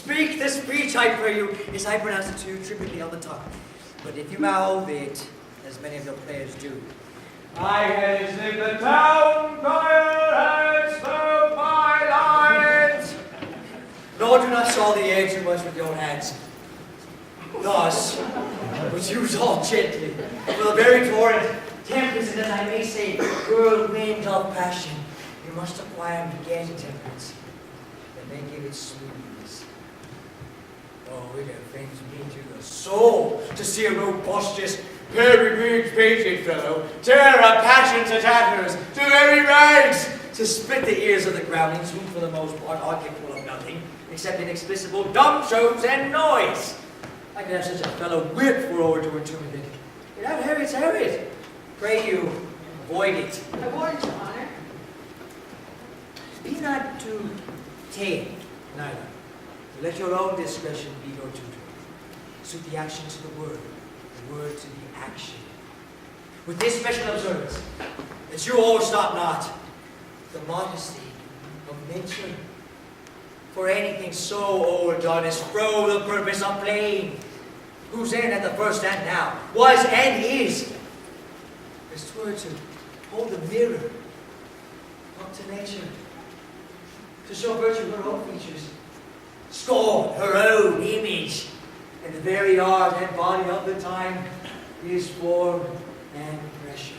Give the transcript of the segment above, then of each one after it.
Speak the speech, I pray you, as I pronounce it to you triply on the tongue. But if you mouth it, as many of your players do. I has in the town, fire has smoked my lines. Nor do not saw the air too much with your hands. Thus, but use all gently, for the very torrent, tempest, and as I may say, whirlwind of passion, you must acquire and beget temperance, that may give it smoothness. Oh, it offends me to the soul to see a robustious, periwinked-pated fellow tear a passion to tatters, to very rags, to split the ears of the groundlings, who for the most part are capable of nothing, except inexplicable dumb shows and noise. I could have such a fellow whipped for over to intimidate. Without Harriet's Harriet. Pray you, avoid it. I warn you, Honor. Be not too tame, neither. Let your own discretion be your tutor. Suit the action to the word to the action. With this special observance, that you overstop not the modesty of nature. For anything so overdone is fro the purpose of playing, whose end at the first and now was and is, as 'twere to hold the mirror up to nature, to show virtue her own features, scorn her own image, and the very art and body of the time is form and pressure.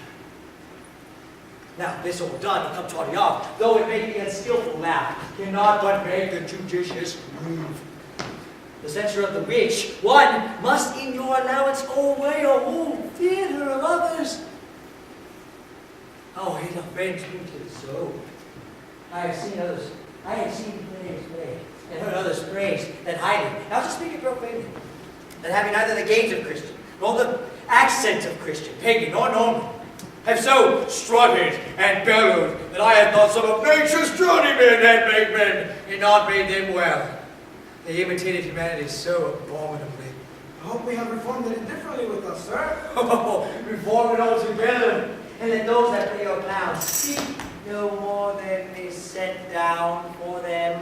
Now, this all done, come tawdry off, though it may be unskillful laugh, cannot but make the judicious move. The censure of the which, one must in your allowance go away a whole theatre of others. Oh, it offends me to the soul. I have seen players play, and heard others praise that highly, not to speak it profanely, that having neither the gains of Christian, nor the accent of Christian, pagan, nor Norman, have so strutted and bellowed that I have thought some of nature's journeymen had made men, and not made them well. They imitated humanity so abominably. I hope we have reformed it differently with us, sir. Oh, reform it altogether, and let those that play your clowns speak no more than is set down for them.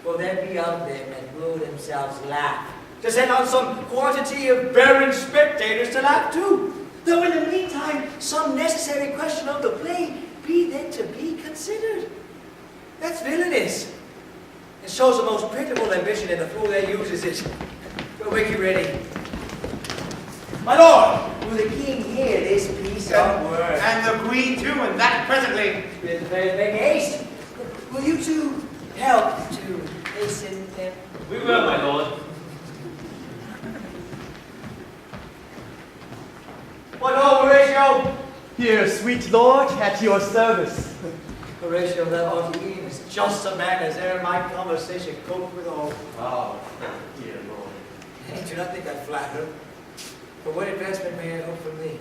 For there be of them that will themselves laugh, to set on some quantity of barren spectators to laugh too. Though in the meantime, some necessary question of the play be then to be considered. That's villainous. It shows the most printable ambition, and the fool that uses it. Go make you ready. My lord! Will the king hear this piece of work? And the queen too, and that presently. Make haste. Will you two help to hasten them? We will, my lord. What ho, Horatio? Here, sweet lord, at your service. Horatio, that ought to be as just a man as e'er my conversation coped with all. Oh, dear lord. And do not think I flatter. For what advancement may I hope from thee?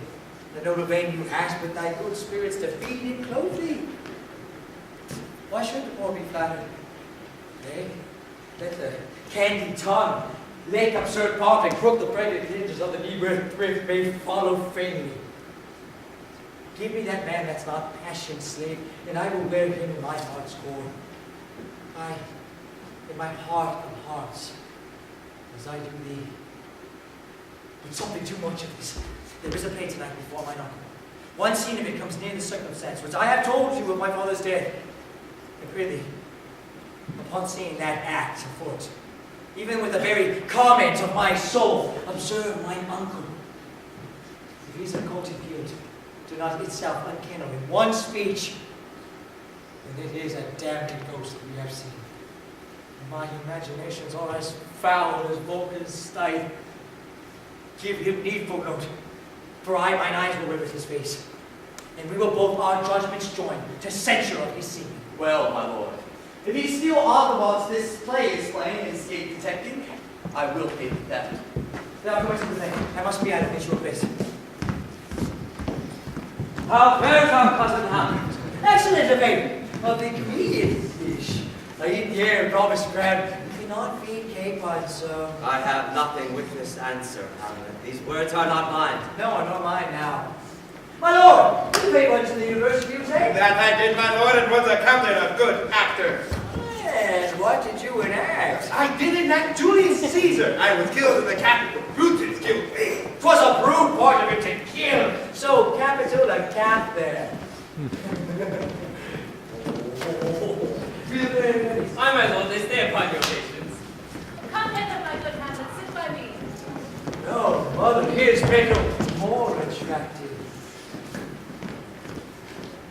The noble vein you hast with thy good spirits to feed and clothe thee. Why should the poor be flattered? Nay, let the candy tongue, lake absurd part, and crook the pregnant hinges of the knee-breath may follow faintly. Give me that man that's not passion's slave, and I will wear him in my heart's core. I, in my heart of hearts, as I do thee. But something too much of this. There is a play tonight before mine uncle. One scene of it comes near the circumstance which I have told you of my father's death. And really, upon seeing that act afoot, even with the very comment of my soul, observe mine uncle. If he's occulted guilt, do not itself unkennel in one speech, and it is a damning ghost that we have seen. And my imaginations are as foul as Vulcan's scythe. Give him needful note, for mine eyes will rivet his face, and we will both our judgments join to censure of his seeming. Well, my lord, if he still autobots this play is playing and escape detecting, I will pay the theft. Now go into the thing. I must be out of visual place. How fares our cousin Hamlet? Excellent debate of the ingredient fish. I eat the air and promise crab. You cannot feed capons, so. I have nothing with this answer, Hamlet. These words are not mine. No, nor mine now. My lord, you paid one to the university, you say? That I did, my lord, and was accounted a good actor. And what did you enact? I did enact Julius Caesar. I was killed in the Capitol. Brutus killed me. 'Twas a brute part of it to kill. So capital a cap there. Aye, my lord, they stay upon your patience. Come hither, my good Hamlet, sit by me. No, mother, here's Pedro more attractive.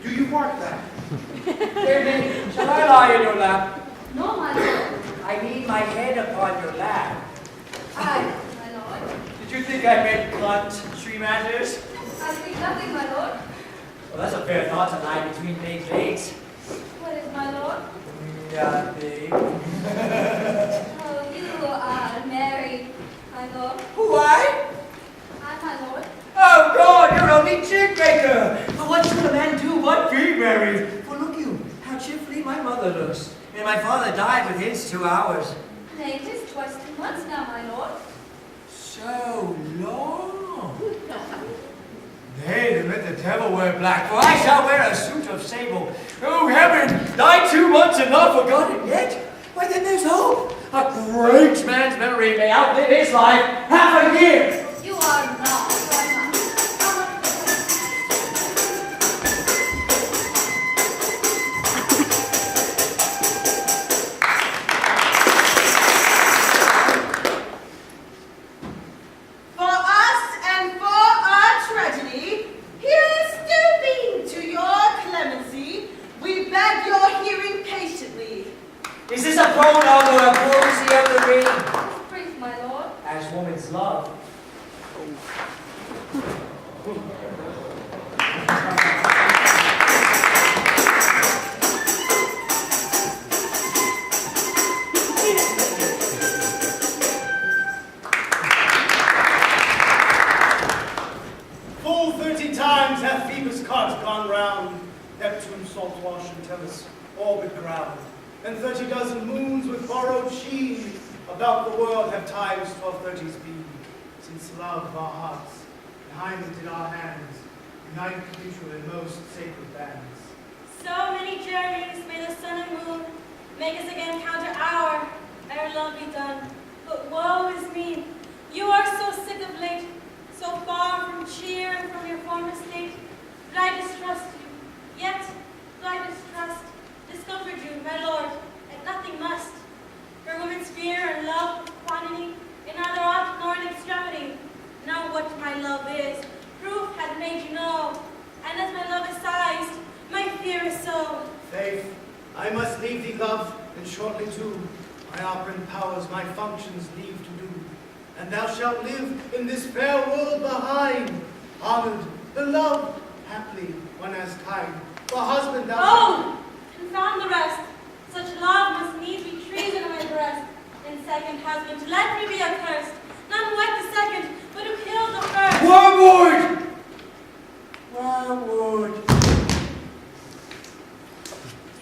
Do you mark that? Here, then, shall I lie in your lap? No, my lord. I need my head upon your lap. Aye, my lord. Did you think I meant blunt tree matters? I speak nothing, my lord. Well, that's a fair thought to lie between big legs. What is my lord? Nothing. Oh, you are married, my lord. Who, I? I, my lord. Oh, God, you're only chick maker. But what should a man do but be married? For look you, how cheerfully my mother looks. And my father died within 2 hours. Nay, 'tis twice 2 months now, my lord. So long. Nay, then let the devil wear black, for I shall wear a suit of sable. Oh, heaven, thy 2 months and not forgotten yet? Why, then there's hope. A great man's memory may outlive his life half a year. You are not right, my lord. For us and for our tragedy, here stooping to your clemency, we beg your hearing patiently. Is this a prologue or a prosy of the ring? Brief, my lord. As woman's love. Full 30 times hath Phoebus' cart gone round. Neptune salt wash and Tellus orbit ground. And 30 dozen moons with borrowed sheen about the world have times 1230s been. Since love of our hearts, behind it in our hands, unite mutual in most sacred bands. So many journeys may the sun and moon make us again counter our ere love be done. But woe is me, you are so sick of late, so far from cheer and from your former state, that I distrust you. Yet, though I distrust, discomfort you, my lord, and nothing must. For women's fear and love of quantity in neither ought nor in extremity. Now what my love is, proof hath made you know, and as my love is sized, my fear is so. Faith, I must leave thee, love, and shortly too. My operant powers my functions leave to do. And thou shalt live in this fair world behind, honored, beloved, haply, one as kind. For husband thou Oh, confound the rest. Such love must needs be treason in my breast. And second husband, let me be accursed. None wed the second, but who killed the first. Wormwood! Wormwood!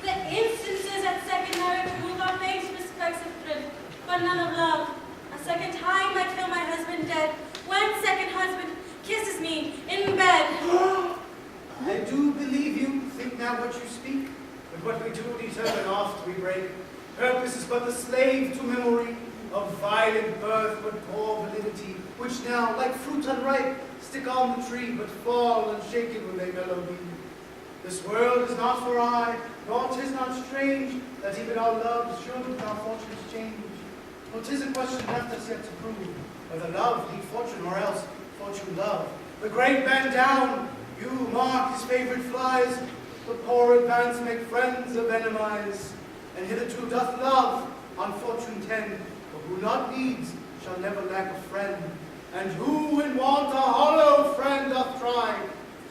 The instances at second marriage prove our base respects of thrift, but none of love. A second time I kill my husband dead, when second husband kisses me in bed. I do believe you, think now what you speak, but what we do determine oft we break. Purpose is but the slave to memory, of violent birth but poor validity, which now, like fruit unripe, stick on the tree, but fall unshaken when they mellow be. This world is not for aye, nor 'tis not strange, that even our loves should with our fortunes change. For 'tis a question left us yet to prove, whether love lead fortune or else fortune love. The great man down, you mark his favorite flies, the poor advance make friends of enemies. And hitherto doth love on fortune tend, for who not needs shall never lack a friend. And who in want a hollow friend doth try,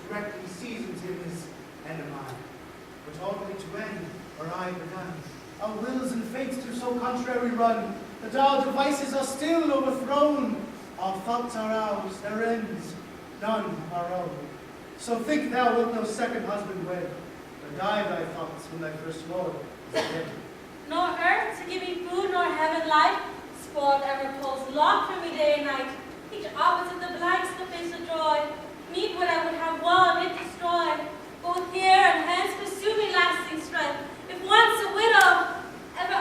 directly seasons him his enemy. But only to end where I begun. Our wills and fates do so contrary run, that our devices are still overthrown. Our thoughts are ours, their ends none our own. So think thou wilt no second husband wed, or die thy thoughts when thy first lord is dead. Nor earth to give me food, nor heaven light. Sport ever pulls locked from me day and night. Each opposite the blanks the face of joy. Meet what I would have won, it destroy. Both here and hence pursue me lasting strife. If once a widow, ever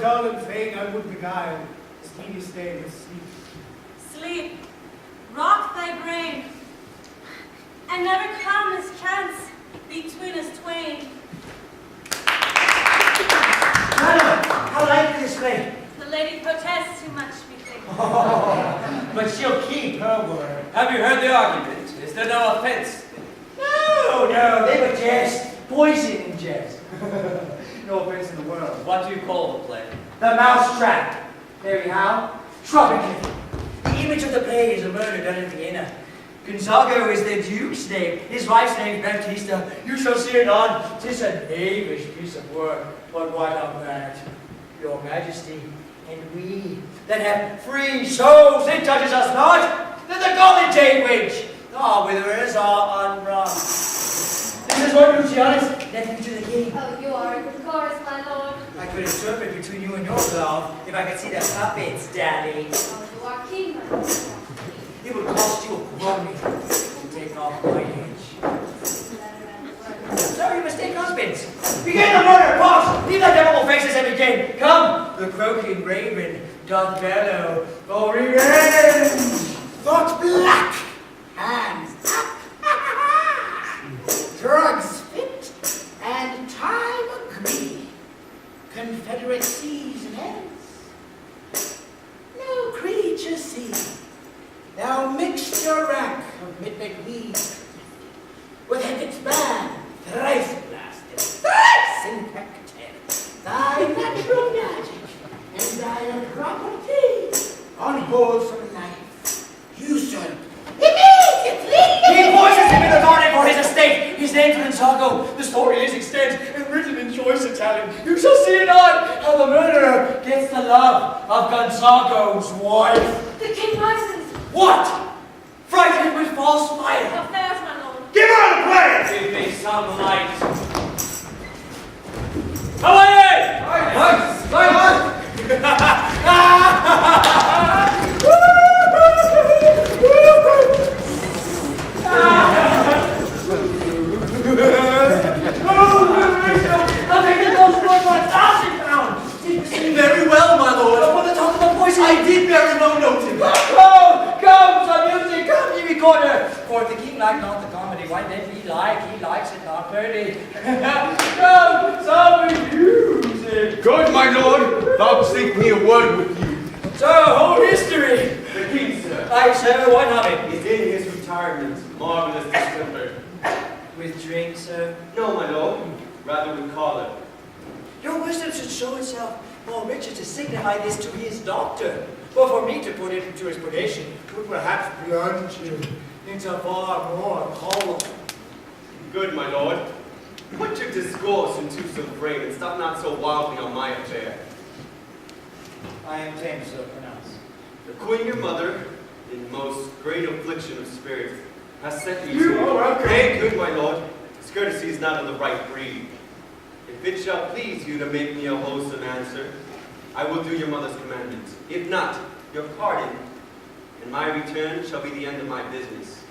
dull and fain I would beguile this tedious day with sleep. Sleep, rock thy brain, and never come as chance between us twain. Madam, how like this play? The lady protests too much, methinks. But she'll keep her word. Have you heard the argument? Is there no offense? No, they were jest. Poison in jest. No offense in the world. What do you call the play? The Mousetrap. Mary how? Tropically. The image of the play is a murder done in Vienna. Gonzago is the Duke's name. His wife's name is Baptista. You shall see it on. 'Tis a knavish piece of work, but what of that? Your Majesty, and we that have free souls, it touches us not, that the golden jade witch, our witherers are unwrung. This is what Lucianus left me to the king. Oh, you are a good chorus, my lord. I could interpret between you and your glove if I could see the puppets, Daddy. Oh, you are king, my lord. It would cost you a groaning to take off my edge. So you must take husbands. Begin the murder, pause! Leave thy devil faces and begin. Come, the croaking raven doth bellow for revenge. Thought black, hands up. Drugs fit, and time agree. Confederate seas and ends. No creature see. Thou mixed your rank of midnight weed with Hecat's band, thrice blasted, thrice infected. Thy natural magic and thy property unwholesome life. Usurp immediately. He voices him in the garden for his estate. His name's Gonzago. The story is extant and written in choice Italian. You shall see it on how the murderer gets the love of Gonzago's wife. The king rises. What? Frightened with false fire. Affairs, my lord. Give her the play! Give me some light. Away! I'll take the ghost for 1,000 pounds. Very well, my lord. Up on the top of the voice. I did very well note him. Come, some music, come, ye recorder. For if the king like not the comedy, why then he likes it not pretty. Come, some music. Good, my lord. Vouchsafe me a word with you. So, whole history. The king, sir, Aye, sir, what of it? is in his retirement, marvelous distemper. With drink, sir. No, my lord, rather with choler. Your wisdom should show itself more richer to signify this to his doctor. But for me to put it into his predation would perhaps plunge him into far more choler. Good, my lord. Put your discourse into some frame and stop not so wildly on my affair. I am tame, sir, pronounce. The queen, your mother, in most great affliction of spirit, has sent me You to are welcome. Nay, good, my lord. This courtesy is not of the right breed. If it shall please you to make me a wholesome answer, I will do your mother's commandment. If not, your pardon, and my return shall be the end of my business.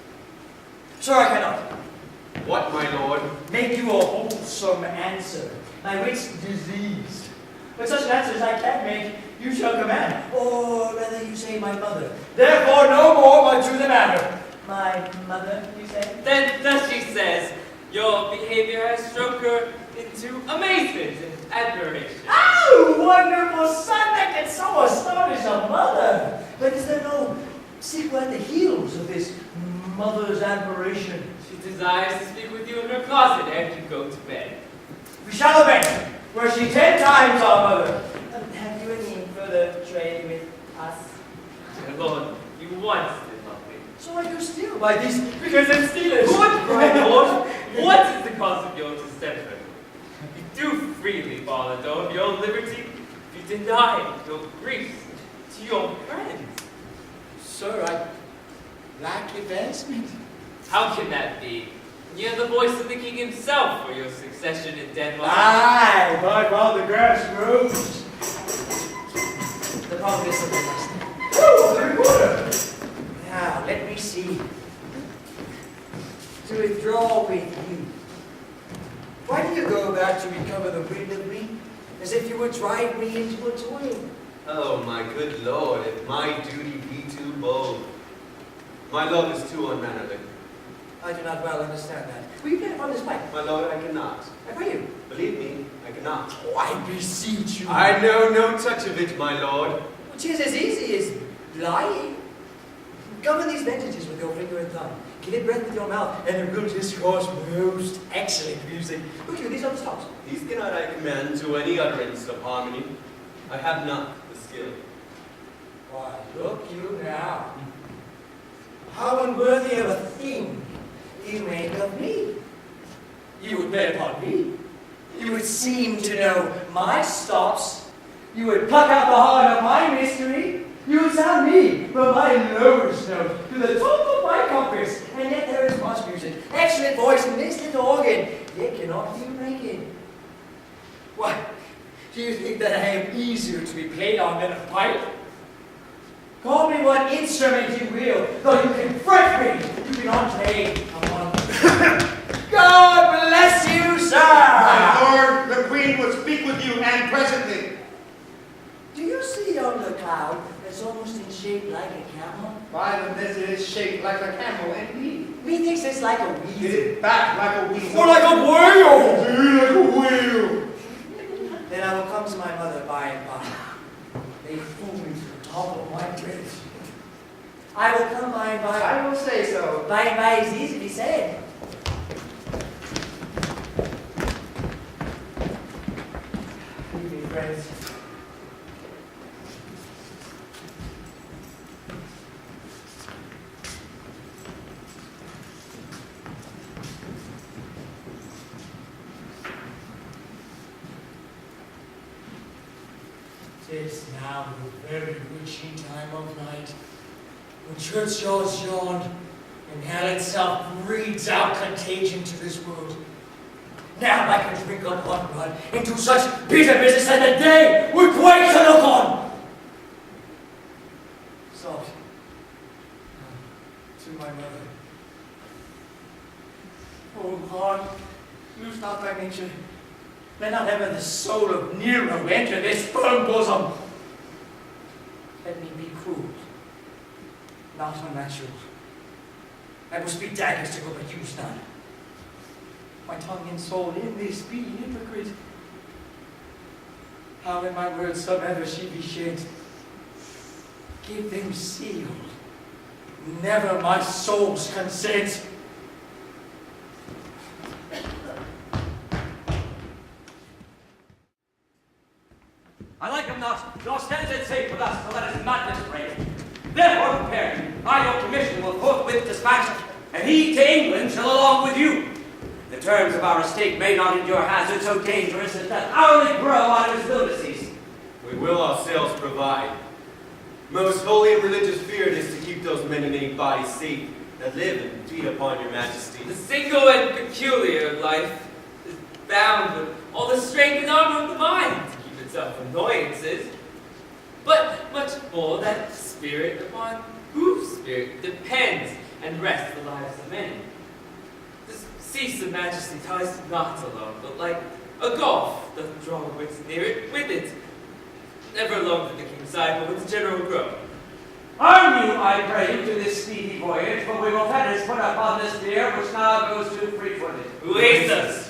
Sir, I cannot What, my lord? make you a wholesome answer. My wit's diseased. But such answers I can make, you shall command. Or rather you say my mother. Therefore no more, but to the matter. My mother, you say? Then thus she says, your behavior has struck her into amazement and admiration. Oh, wonderful son that can so astonish a mother! But is there no sequel at the heels of this mother's admiration? She desires to speak with you in her closet ere you go to bed. We shall obey, were she 10 times our mother. Have you any further trade with us? My lord, you once did love me. So I do still by these, because I'm stealers. Good, my lord. What is the cause of your distemper? You do freely, Father, of your liberty. You deny your griefs to your friends. Sir, I lack advancement. How can that be? You have the voice of the king himself for your succession in Denmark. Aye, but while the grass grows. The problem is something else. Oh, the reporter! Now, let me see. To withdraw with you. Why do you go about to recover the wind of me? as if you would drive me into a tomb. Oh, my good lord, if my duty be too bold. My love is too unmannerly. I do not well understand that. Will you play upon this pipe? My lord, I cannot. I pray you. Believe me, I cannot. Oh, I beseech you. I know no touch of it, my lord. Which is as easy as lying. Govern these messages with your finger and thumb. Give it breath with your mouth, and it will discourse most excellent music. Look you, these are the stops. These cannot I command to any utterance of harmony. I have not the skill. Why, look you now. How unworthy of a thing you make of me. You would bet upon me. You would seem to know my stops. You would pluck out the heart of my mystery. You would sound me from my lowest note to the top of my compass. And yet there is much music, excellent voice in this little organ, yet cannot you break it. What? Do you think that I am easier to be played on than a pipe? Call me what instrument you will, though you can fret me, you cannot play upon me. God bless you, sir! My lord, the queen will speak with you, and presently. Do you see yonder cloud that's almost in shape like a camel? By the this it is shaped like a camel, indeed. Methinks it's like a It weasel. is back like a weasel. Or like a whale! Like a whale. Then I will come to my mother by and by. They fool me to the top of my bridge. I will come by and by. I will say so. By and by is easily said. Leave me, friends. Tis now the very witching time of night, when churchyards yawn, and hell itself breathes out contagion to this world. Now I can drink up hot blood into such bitter business that the day would quake to look on. Soft. To my mother. Oh Lord, lose not thy nature. Let not ever the soul of Nero enter this firm bosom. Let me be cruel, not unnatural. I will speak daggers to go, but use none. My tongue and soul in this be hypocrite. How in my words somever she be shed, give them sealed, never my soul's consent. I like him not, nor stands it safe with us to let his madness reign. Therefore prepare you, I your commission will forthwith dispatch, and he to England shall along with you. The terms of our estate may not endure hazard so dangerous as that hourly grow out of his lunacies. We will ourselves provide. Most holy and religious fear it is to keep those many, many bodies safe that live and feed upon your majesty. The single and peculiar life is bound with all the strength and armor of the mind to keep itself from annoyances, but much more that spirit upon whose spirit depends and rests the lives of many. This cease of majesty ties not alone, but like a gulf doth draw wits near it with it. Never alone with the king's side, but with the general grow. Arm you, I pray, to this speedy voyage, for we will fetters put upon this bier which now goes too free-footed. Who aids us?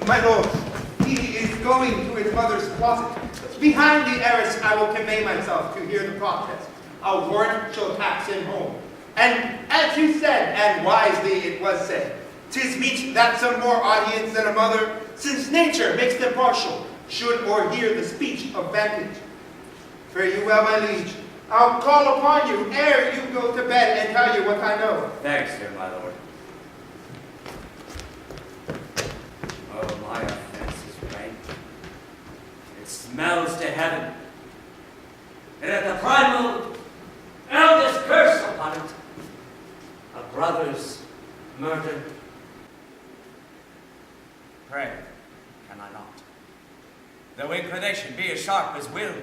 My lord, he is going to his mother's closet. Behind the arras I will convey myself to hear the protest. A warrant shall tax him home. And as you said, and wisely it was said, 'tis meet that some more audience than a mother, since nature makes them partial, should o'erhear the speech of vantage. Fare you well, my liege. I'll call upon you ere you go to bed and tell you what I know. Thanks, dear my lord. Oh, my offense is rank. It smells to heaven. And at the primal, eldest curse upon it, a brother's murder. Pray, can I not? Though inclination be as sharp as will,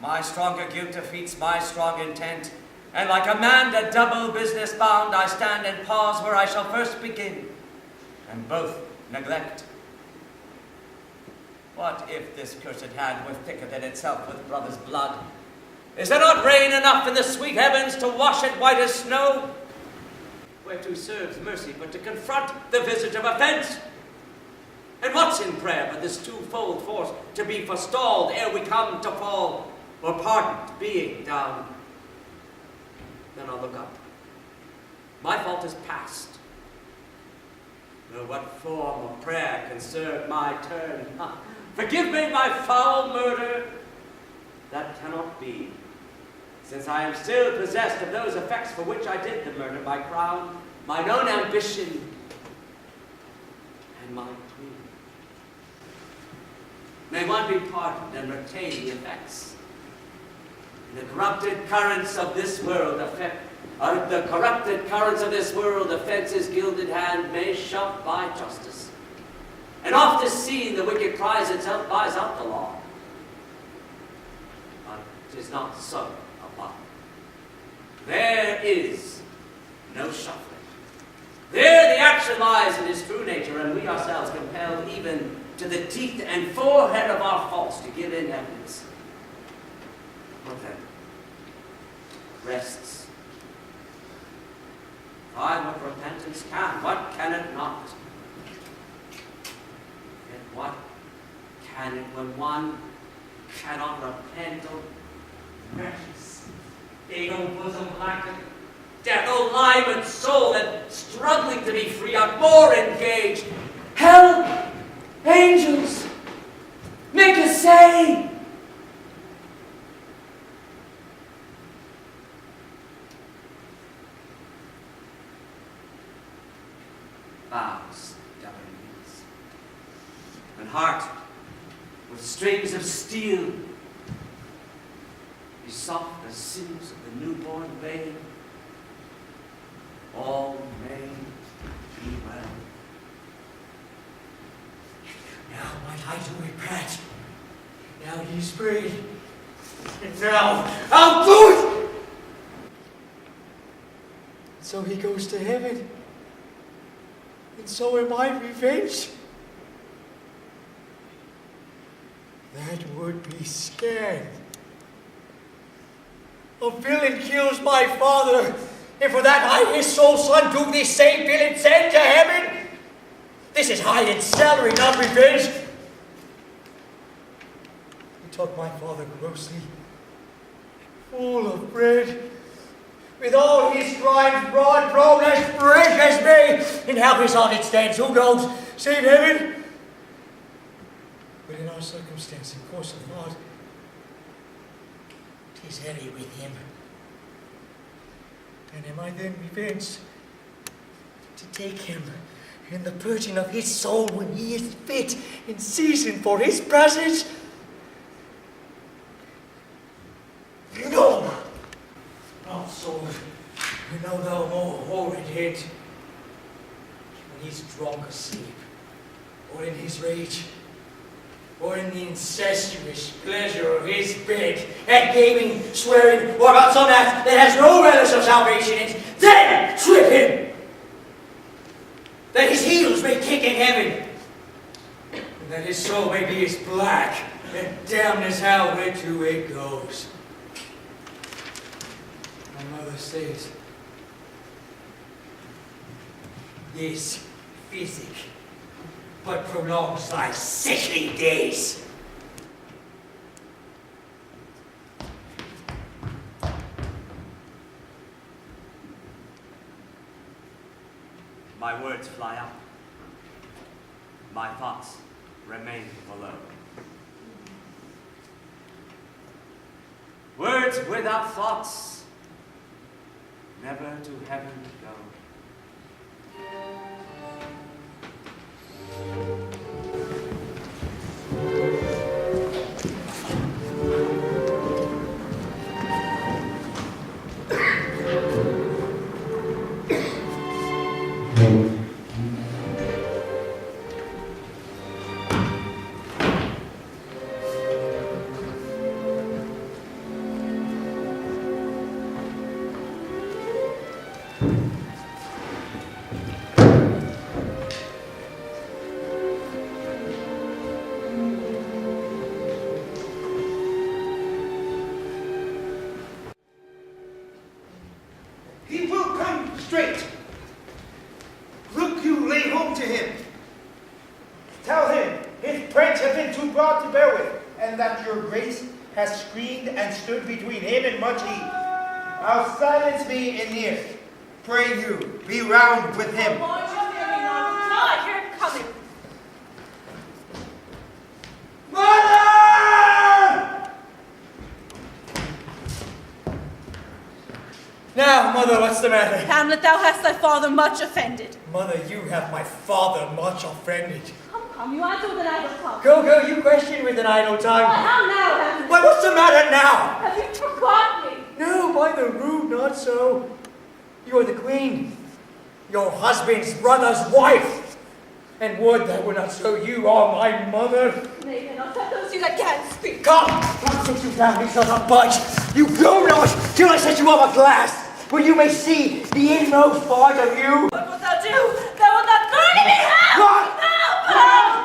my stronger guilt defeats my strong intent, and like a man to double business bound, I stand and pause where I shall first begin, and both neglect. What if this cursed hand were thicker than itself with brother's blood? Is there not rain enough in the sweet heavens to wash it white as snow? Whereto serves mercy but to confront the visage of offense? And what's in prayer but this twofold force, to be forestalled ere we come to fall, or pardoned being down? Then I'll look up. My fault is past. Nor what form of prayer can serve my turn? Forgive me my foul murder. That cannot be, since I am still possessed of those effects for which I did the murder, my crown, mine own ambition, and my queen. May one be pardoned and retain the effects. In the corrupted currents of this world, offence's gilded hand may shove by justice. And oft is seen the wicked prize itself buys out the law. But 'tis not so above. There is no shuffling. There the action lies in his true nature, and we ourselves compelled even to the teeth and forehead of our faults to give in evidence. What then? Rests. Find what repentance can, what can it not? Yet what can it when one cannot repent of precious, eagle bosom blackened, death, O live and soul, and struggling to be free, are more engaged. Help! Angels! Make us say! Bows, gathering knees, and heart with strings of steel, be soft as sins of the newborn babe. All may be well. Now might I do it, Pat. Now he's free. And now I'll do it! So he goes to heaven. And so am I revenged. That would be scared. A villain kills my father, and for that I, his sole son, do this same villain send to heaven? This is high in salary, not revenge. He took my father grossly, full of bread, with all his crimes broad, brown as fresh as May, and how his heart it stands, who knows, save heaven? But in our circumstance and course of thought, 'tis heavy with him. And am I then revenged to take him in the purging of his soul when he is fit in season for his passage? No! Not so. You know thou more horrid hit. When he's drunk asleep, or in his rage, or in the incestuous pleasure of his bed, at gaming, swearing, or about some act that has no relish of salvation in it, then trip him, that his heels may kick in heaven, and that his soul may be as black and damned as hell whereto it goes. My mother says, this physic but prolongs thy sickly days. My words fly up. My thoughts remain below. Words without thoughts never to heaven go. has screened and stood between him and much heat. Now silence me in ear. Pray you, be round with him. I hear him coming. Mother! Now, Mother, what's the matter? Hamlet, thou hast thy father much offended. Mother, you have my father much offended. Come, you answer with an idle tongue. Go, you question with an idle tongue. How now, Hamlet? Well, what's the matter now? Have you forgotten me? No, by the rood, not so. You are the queen, your husband's brother's wife. And would that were not so, you are my mother. Nay, then I'll set those you that can't speak. Come, I'll sit you down, you shall not budge. You go not till I set you up a glass, where you may see the inmost part of you. What wilt thou do? Thou wilt not murder me, help! What? Help!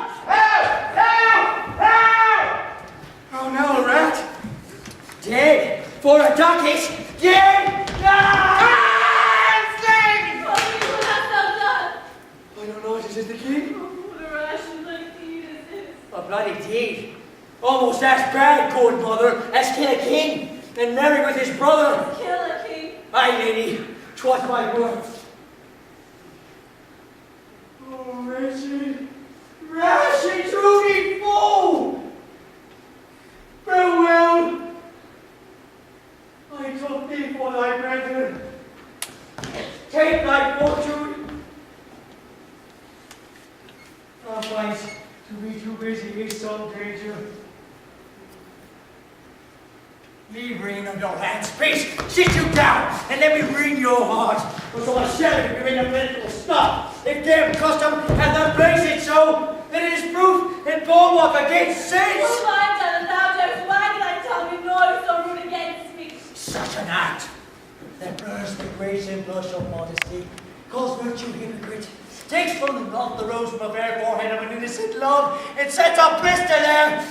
Oh no, rat. Dead for a ducat. Dead! I don't know, is it the king? What a rash and like deed is this? A bloody deed. Almost as bad, good mother, as kill a king and marry with his brother. Kill a king. Aye, lady, 'twas my word. Oh, wretched, rash and truly fool! Farewell! I took thee for thy brethren. Take thy fortune. Thou find'st to be too busy is some danger. Leave rein on your hands, peace! Sit you down, and let me wring your heart, or so I shall if you in a mental stop. If damn custom hath not placed it so, then it is proof and bulwark against sense. Who might tell thou darest wag thy tongue in noise so rude against me? Such an act that burns the grace and blush of modesty, calls virtue hypocrite, takes from the mouth the rose from a fair forehead of an innocent love, and sets a blister there.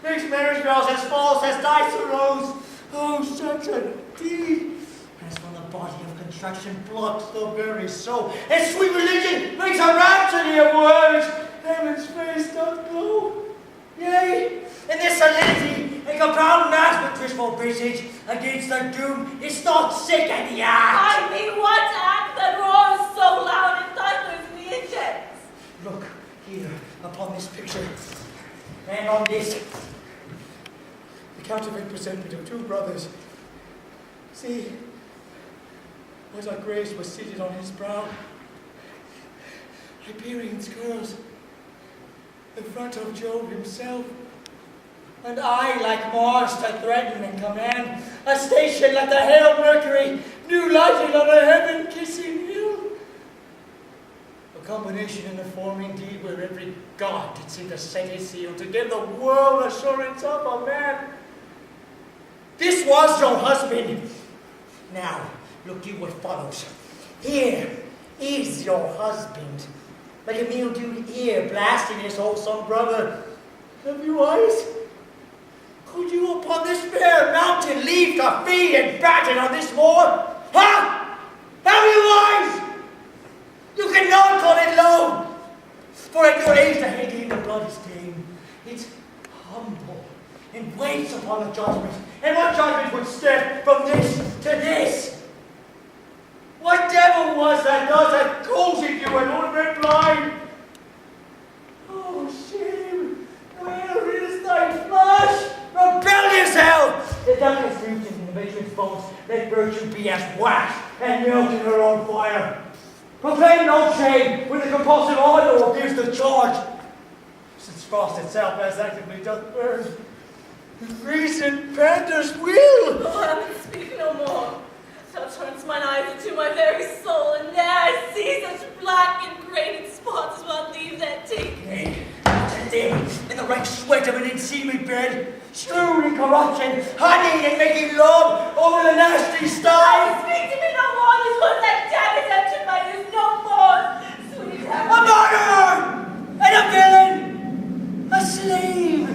Makes marriage vows as false as dice arose. Oh, such a deed! As from the body of construction blocks the very soul, and sweet religion makes a rhapsody of words. Heaven's face doth glow. Yea, in this solidity, a compound mass with wishful visage against the doom is not sick at the act. I mean, what act that roars so loud and thunders me in jets? Look here upon this picture, and on this, the counterfeit presentment of two brothers. See, as our grace was seated on his brow, Hyperion's curls, the front of Jove himself, and I, like Mars, to threaten and command, a station like the hale Mercury, new lighted on a heaven-kissing hill. A combination in the form indeed where every god did seem to set his seal to give the world assurance of a man. This was your husband. Now, look you what follows. Here is your husband, like a mildewed ear blasting his wholesome brother. Have you eyes? Could you upon this fair mountain leave to feed and batten on this moor? Huh? Have you eyes? You cannot call it low, for at your age the hating the blood is tame. It's humble and waits upon a judgment. And what judgment would step from this to this? What devil was that thus had cozened you and ordered blind? Oh, shame! Where is thy flesh? Rebellious hell! The darkest regions in the matron's bones, let virtue be as wax and melt in her own fire. Proclaim no shame when the compulsive oil gives the charge, since frost itself as actively doth burn. Reason panders will. Oh, heaven, speak no more. Thou turns mine eyes into my very soul, and there I see such black and grated spots as well leave that take. Nay, in the rank sweat of an unseemly bed, strewn in corruption, honeying and making love over the nasty sty. Speak to me no more, this was that daggers entered my ears no more. Sweet heaven. A murderer! And a villain! A slave!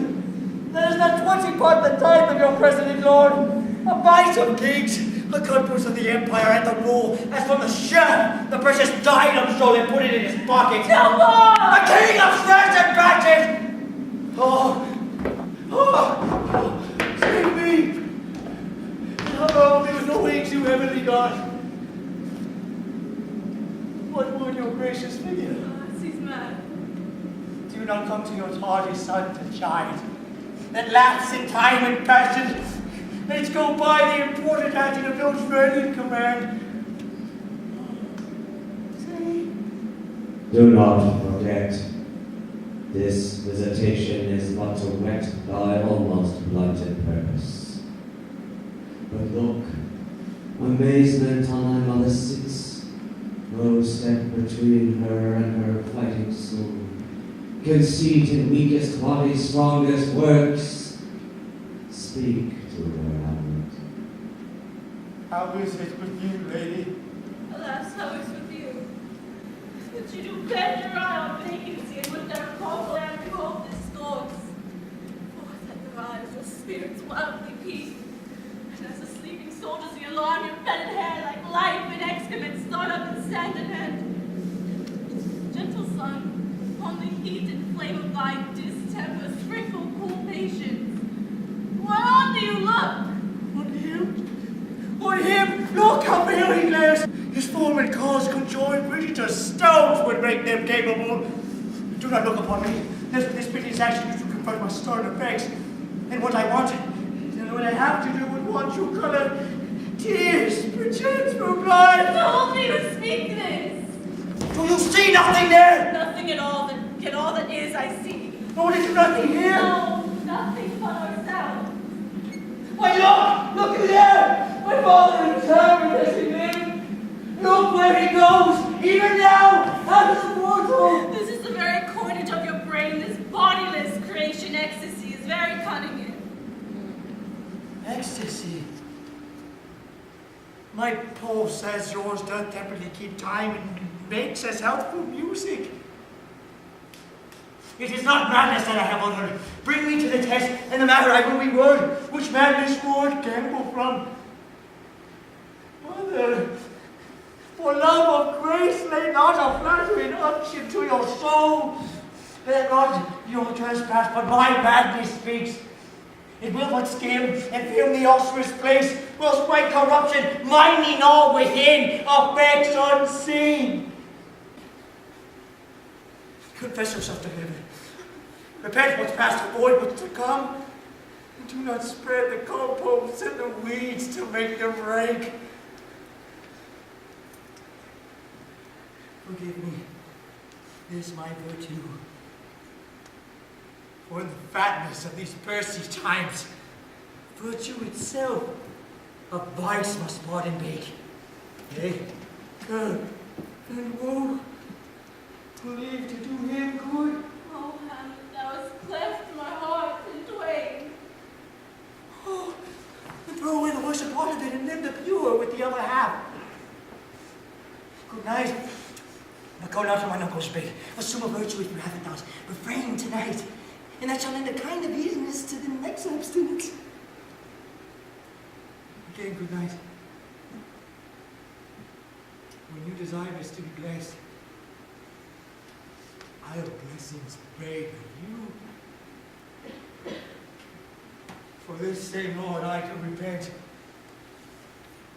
That is not 20 part the tithe of your president, Lord. A vice of kings, a cutpurse of the empire and the rule, as from the chef, the precious diadem stole and put it in his pocket. No more! A king of threats and badges! Oh, heavenly God, what would your gracious figure? He's mad. Do not come to your tardy son to chide. That lapse in time and passion. Let's go by the important action of your dreaded command. Do not forget, this visitation is but to whet thy almost blunted purpose. But look, amazement on thy mother sits, no step between her and her fighting soul. Conceit in weakest body, strongest works. Speak to her, Hamlet. How is it with you, lady? Alas, how is with you? Would you do bend your eye on vacancy and would never call for and behold this thoughts? For that your eyes, your spirits wildly peak, and as the sleeping soldiers the alarm your fetid hair like life in excrement start up in sand and hand. Gentle sun, on the heat and flame of thy distemper sprinkle cool patience. Whereon do you look? On him? On him? Look how pale he glares! His form and cause conjoined, ready to stones would make them capable. Do not look upon me. This piteous action is to convert my stern effects. And what I want, and what I have to do would want you color. Tears, perchance for blood. Told me to speak this. Do you see nothing there? Nothing at all that is I see. No, did you nothing here? No, nothing but ourselves. Why look at there! My father determined as he lived. Look where he goes, even now, out of the portal. This is the very coinage of your brain, this bodiless creation ecstasy is very cunning. Ecstasy. My pulse, as yours, doth temperately keep time and makes as healthful music. It is not madness that I have uttered. Bring me to the test, and the matter I will be word, which madness would gamble from. Mother, for love of grace, lay not a flattering unction to your soul. Let not your trespass, but my madness speaks. It will but skim and fill the ulcerous place, will sprite corruption, mining all within, effects unseen. Confess yourself to heaven. Repent what's past, avoid what's to come. And do not spread the compost and the weeds to make them rank. Forgive me. This is my virtue. For in the fatness of these thirsty times, virtue itself of vice must pardon bake. Yea, good and woe, believe to do him good. Oh, Hamlet, thou hast cleft my heart in twain. Oh, and throw away the worst part of it and live the pure with the other half. Good night. But go not to mine uncle's bed. Assume a virtue if you have it not. Refrain tonight, and that shall lend a kind of easiness to the next abstinence. Again, good night. When you desire us to be blessed, I'll blessings beg of you. For this same Lord I can repent,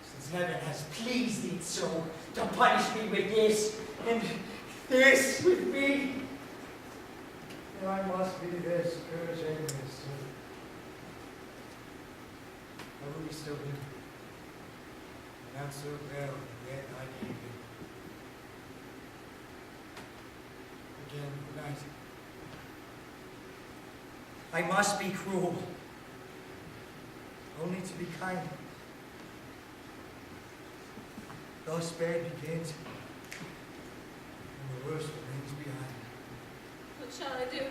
since heaven has pleased it so to punish me with this, and this with me. And I must be their scourge and their sin. I will bestow him, and answer well, yet I gave him. Again, good night. I must be cruel, only to be kind. Thus bad begins, and the worst remains behind. What shall I do?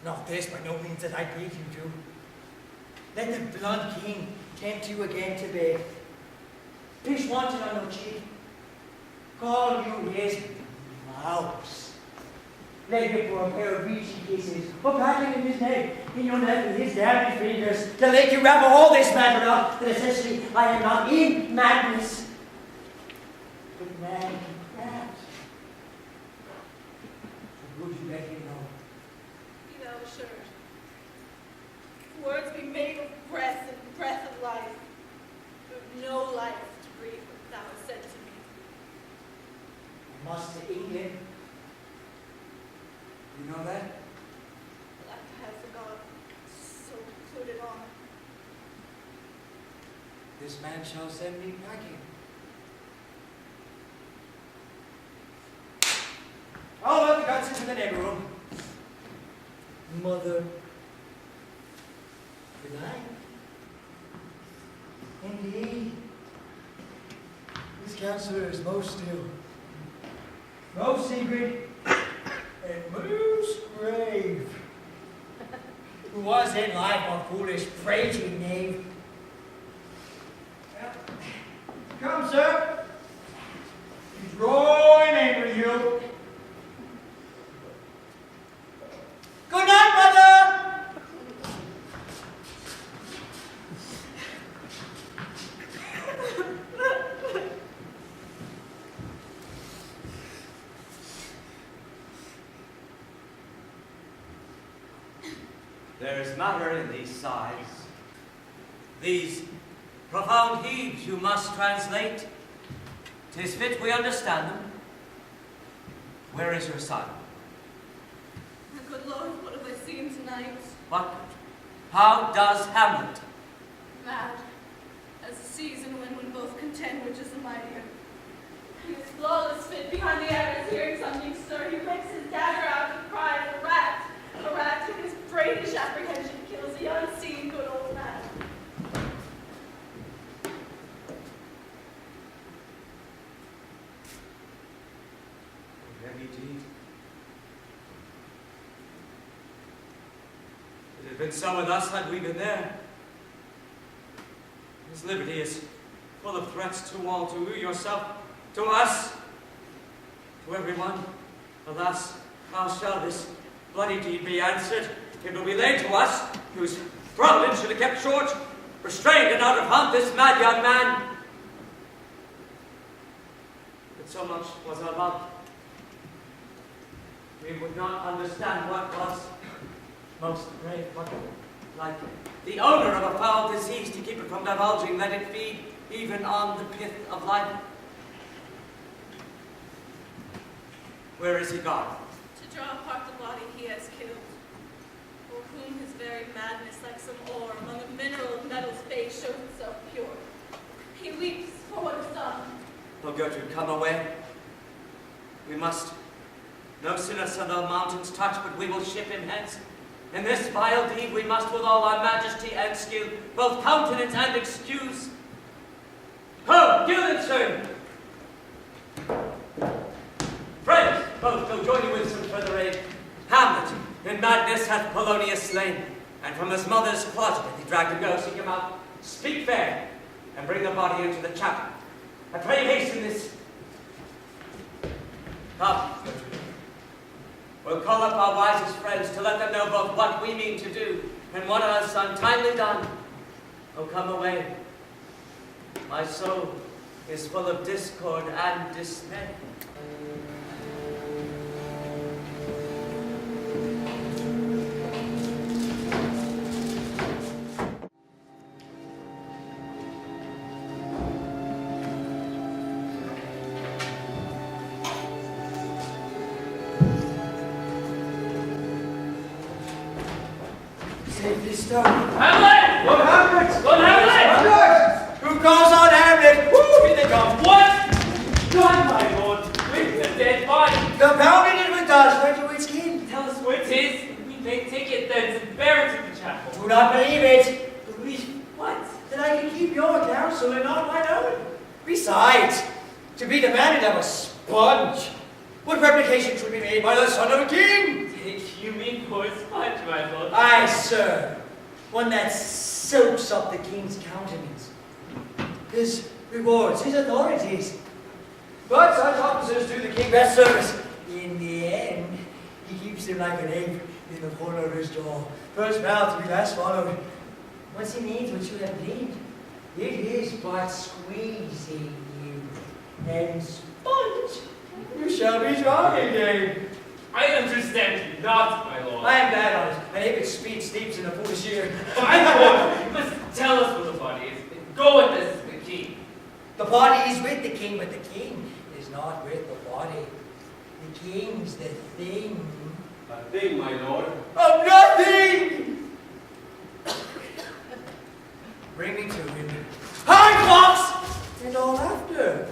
Not this, by no means that I bid you do. Let the blood king tempt you again to bed. Fish wanted on your cheek, call you his mouse. Leg him for a pair of reaching kisses, or patting in his neck, in your neck with his damaged fingers, to make you ravel all this matter out, that essentially I am not in madness, but mad and craft. So would you let him know? Be thou assured. Words be made of breath and breath of life. this man shall send me packing. I'll let the guts into the neighbor room. Mother. Good night. Indeed. This counselor is most still, most secret, and most grave. Who was in life a foolish, prating knave. Come, sir. He's drawing in with you. Good night, Mother! There is matter in these sighs. These profound heaves you must translate. 'Tis fit we understand them. Where is your son? Good Lord, what have I seen tonight? What? How does Hamlet? Mad, as the season when both contend which is the mightier. He is flawless fit behind the arras, hearing something stir. He whips his dagger out and cries, a rat in his bratish apprehension kills the unseen good old man. Heavy deed. It had been so with us had we been there. His liberty is full of threats to all, to you yourself, to us, to everyone. Alas, how shall this bloody deed be answered? It will be laid to us, whose providence should have kept short, restrained and out of hunt this mad young man. But so much was our love. We would not understand what was most grave, but like the owner of a foul disease, to keep it from divulging, let it feed even on the pith of life. Where is he gone? To draw apart the body he has killed, for whom his very madness, like some ore among a mineral of metal's face, shows itself pure. He weeps for what is done. Oh, Gertrude, come away. We must no sooner shall the mountains touch, but we will ship him hence. In this vile deed we must with all our majesty and skill both countenance and excuse. Ho, Guildenstern! Friends, both go join you with some further aid. Hamlet, in madness hath Polonius slain, and from his mother's closet hath he dragged him. Go, seek him out. Speak fair, and bring the body into the chapel. I pray hasten this. Come, Gertrude. We'll call up our wisest friends to let them know both what we mean to do and what has untimely done. Oh, come away. My soul is full of discord and dismay. Hamlet! Lord Hamlet! Lord Hamlet! Who calls on Hamlet? Woo! Here they come. What? God, my lord, with the dead body. Compounded it with dust, where to its skin. Tell us where it is. We may take it thence and bear it to the chapel. Do not believe it. Believe What? that I can keep your counsel and not mine own. Besides, to be demanded of a sponge, what replication should be made by the son of a king? You mean poor sponge, my lord? Aye, sir. One that soaks up the king's countenance. His rewards, his authorities. But such officers do the king best service. In the end, he keeps him like an ape in the corner of his jaw. First mouth to be last swallowed. Once he needs what you have need, it is but squeezing you. And sponge, you shall be strong again. I understand you not, my lord. I am bad on it. My naked speed sleeps in a foolish ear. My lord, you must tell us where the body is. Go with us to the king. The body is with the king, but the king is not with the body. The king's the thing. A thing, my lord. Of nothing! Bring me to him. Hide and all after.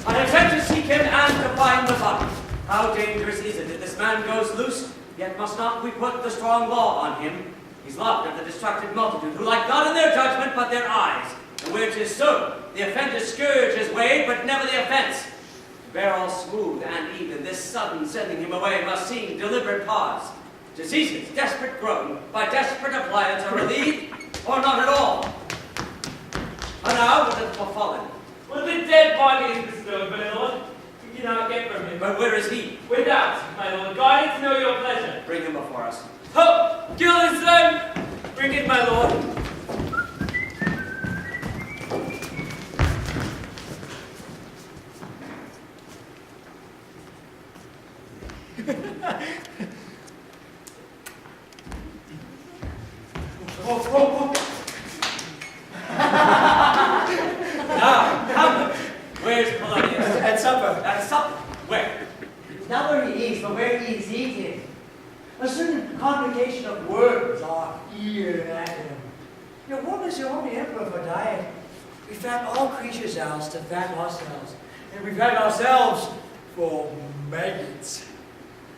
I have sent to seek him and to find the body. How dangerous is it that this man goes loose? Yet must not we put the strong law on him? He's loved of the distracted multitude, who like not in their judgment, but their eyes. And where 'tis so, the offender's scourge is weighed, but never the offense. To bear all smooth and even, this sudden sending him away must seem deliberate pause. Diseases, desperate grown, by desperate appliance are relieved, or not at all. And now, what hath befallen? Well, the dead body is bestowed, my lord. We cannot get from him. But where is he? Without, my lord, guarded to know your pleasure. Bring him before us. Ho! Jonathon! Bring it, my lord. Now, Hamlet, where's Polonius? At supper. At supper? Where? Not where he eats, but where he is eating. A certain congregation of worms are here at him. Your woman is the only emperor for diet. We fat all creatures else to fat ourselves, and we fat ourselves for maggots.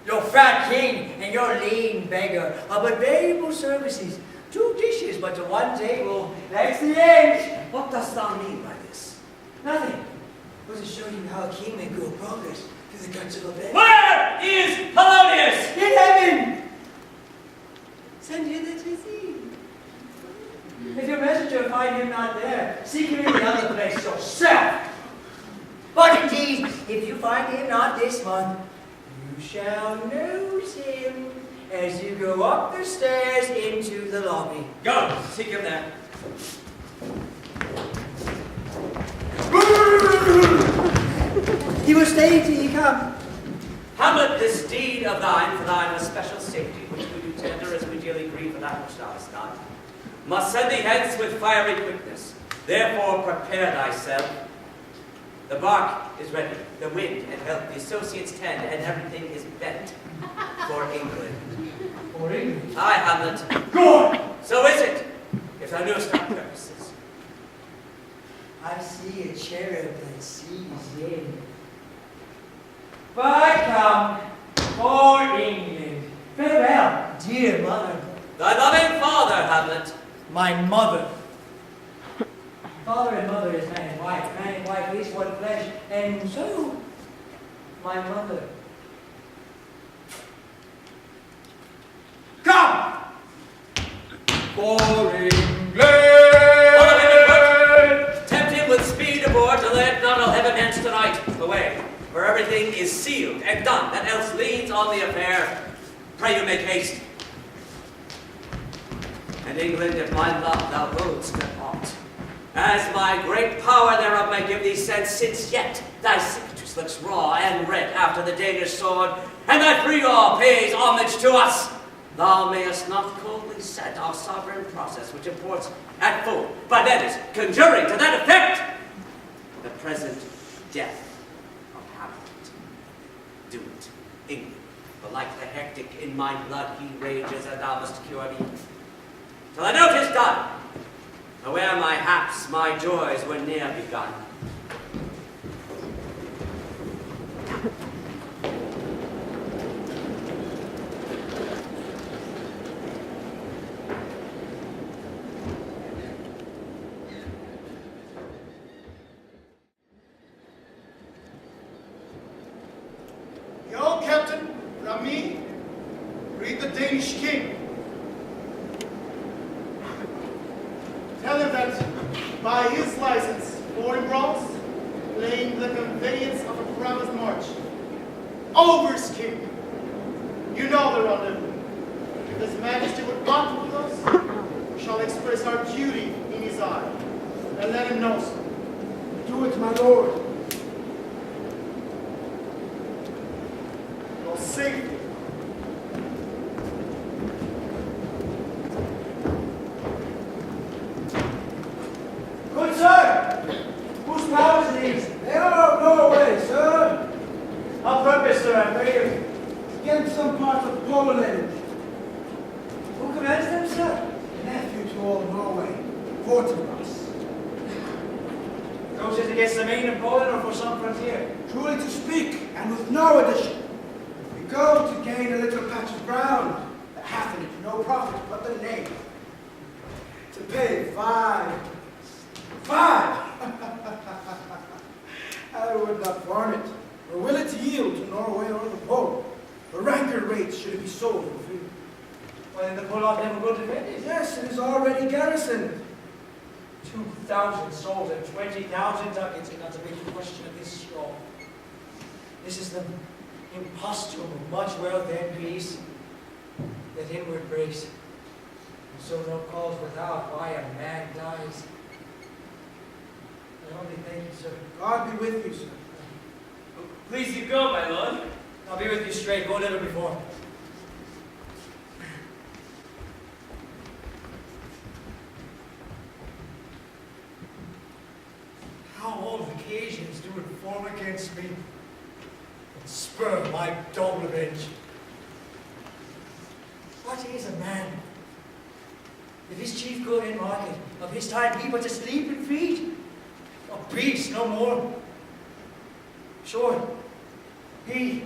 Your fat king and your lean beggar are but variable services. 2 dishes, but to 1 table. That's the end. What dost thou mean by this? Nothing. It was to show you how a king may grow progress through the guts of a beggar. Where is Polonius? In heaven! Send hither to see. If your messenger find him not there, seek him in the other place yourself. But indeed, if you find him not this month, you shall notice him as you go up the stairs into the lobby. Go, seek him there. He will stay till you come. Hamlet, this deed of thine for thine especial safety, which we do tender as we dearly grieve for that which thou hast done, must send thee hence with fiery quickness. Therefore prepare thyself. The bark is ready, the wind and help, the associates tend, and everything is bent for England. For England? Aye, Hamlet. Good! So is it, if thou knewest our purposes. I see a cherub that sees in. But come, for England. Farewell, dear mother. Thy loving father, Hamlet. My mother. Father and mother is man and wife. Man and wife is one flesh. And so, my mother. Come! For England! Follow him in foot. Tempt him with speed aboard to let none of heaven hence tonight. Away, for everything is sealed and done that else leans on the affair. Pray you make haste. And England, if my love thou hold'st at aught, as my great power thereof may give thee sense, since yet thy cicatrice looks raw and red after the Danish sword, and thy free law pays homage to us, thou mayest not coldly set our sovereign process, which imports at full, but that is conjuring to that effect the present death of Hamlet. Do it, England, for like the hectic in my blood he rages, and thou must cure me. Till the note is done, aware my haps, my joys were near begun. The old captain, from me, read the Danish king. Tell him that by his license, foreign bronze, claim the conveyance of a promised march. Overs, king. You know the rendezvous. If his majesty would part with us, we shall express our duty in his eye. And let him know so. Do it, my lord. Your safety. Good sir! Whose powers are these? They are of no way, sir. On purpose, sir, I pray you. against some parts of Poland. Who commands them, sir? Nephew to all Norway, Fortinbras. Goes it against the main of Poland or for some frontier? Truly to speak, and with no addition. We go to gain a little patch of ground, that hath in it no profit but the name. To pay 5. I would not farm it, or will it yield to Norway or the Pole. The ranker rates should it be sold in the field. Well, then the Poland never go defended. Yes, it is already garrisoned. 2,000 souls and 20,000 ducats is not a big question of this straw. This is the imposture of much wealth and peace, that inward grace. And so no cause without why a man dies. I only thank you, sir. God be with you, sir. Please you go, my lord. I'll be with you straight. Go a little before. How all occasions do inform against me and spur my dull revenge. What is a man? If his chief good in market, of his time be but to sleep and feed, a beast no more. Sure, he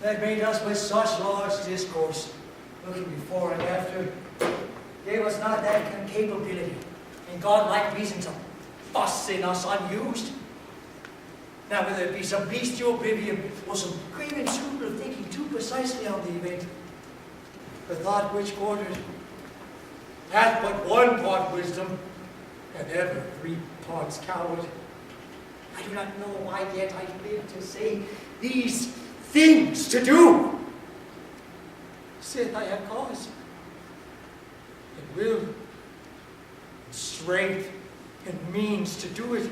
that made us with such large discourse, looking before and after, gave us not that capability and godlike reason to fuss in us unused. Now whether it be some bestial oblivion or some craven scruple of thinking too precisely on the event, the thought which ordered hath but one part wisdom, and ever 3 parts coward. I do not know why yet I live to say these things to do. Sith I have cause, and will, and strength, and means to do it.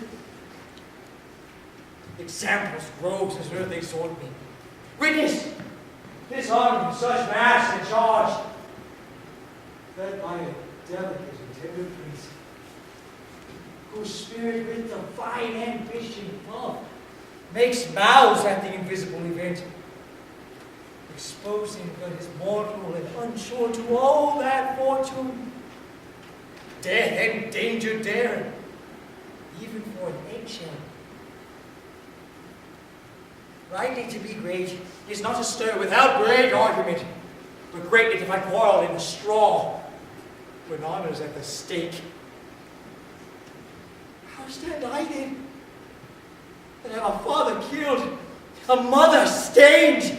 Examples, rogues, as earth they sought me. Witness this arm of such mass and charge, led by a delicate and tender priest, whose spirit with divine ambition love makes mouths at the invisible event, exposing what is mortal and unsure to all that fortune, death and danger dare, even for an eggshell. Rightly to be great is not to stir without great argument, but greatly to find quarrel in the straw, when honor's at the stake. How stand I then, that have a father killed, a mother stained,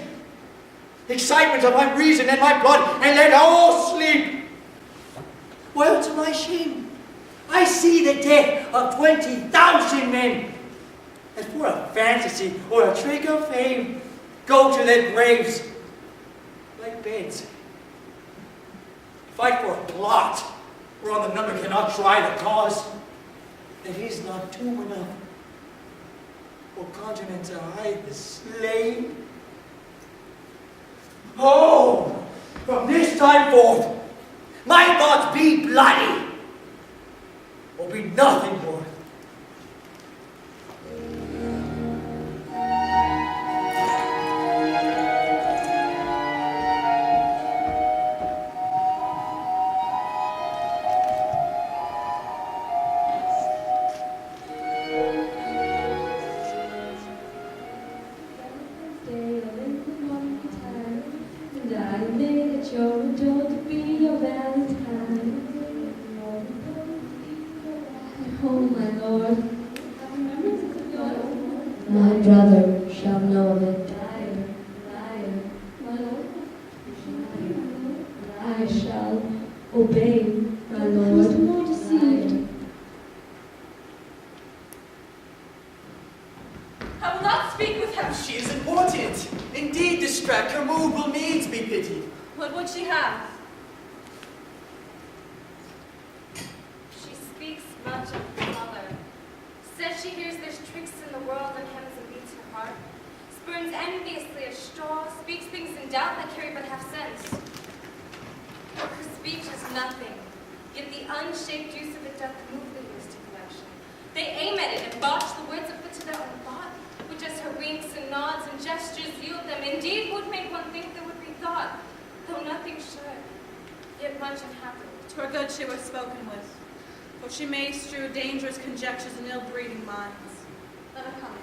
excitement of my reason and my blood, and let all sleep? Well, to my shame, I see the death of 20,000 men, and for a fantasy or a trick of fame, go to their graves like beds. Fight for a plot, whereon the number cannot try the cause, that is not tomb enough, or continent to hide the slain. Oh, from this time forth, my thoughts be bloody, or be nothing more. My brother shall know of it. I shall obey, my lord. More deceived. I will not speak with her. She is important. Indeed, distract. Her mood will needs be pitied. What would she have? She speaks much of her mother. Says she hears there's tricks in the world and hems and beats her heart. Spurns enviously a straw, speaks things in doubt that carry but half sense. Her speech is nothing, yet the unshaped use of it doth move the ears to collection. They aim at it and botch the words of it to their own thought, which as her winks and nods and gestures yield them, indeed would make one think there would be though nothing should, yet much had happened. 'Twere good she were spoken with, for she may strew dangerous conjectures and ill-breeding minds. Let her come in.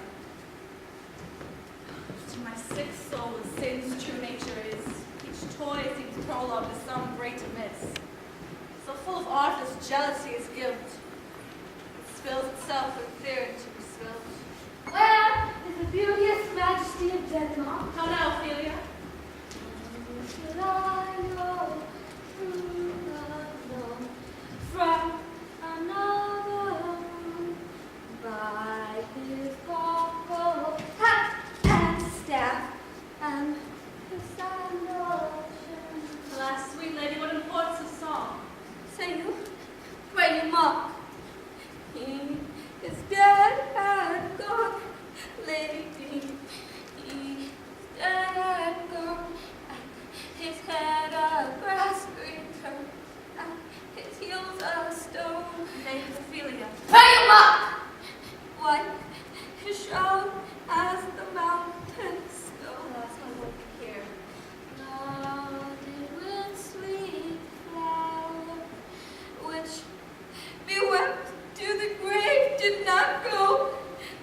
To my sick soul, as sin's true nature is, each toy seems prologue to some great amiss. So full of artless jealousy is guilt, it spills itself with fear to be spilled. Where is the beauteous majesty of Denmark? How now, Ophelia? Should I know, from another by his buckle, hat and staff and his sandal. Alas, sweet lady, what imports the song? Say you, where you mock. He is dead and gone, lady. He is dead and gone. His head a grass green turn, and his heels a stone. Lady Ophelia. Where you mock. White his shroud as the mountains go. Alas, my lord can hear. Loaded with sweet flower, which bewept to the grave did not go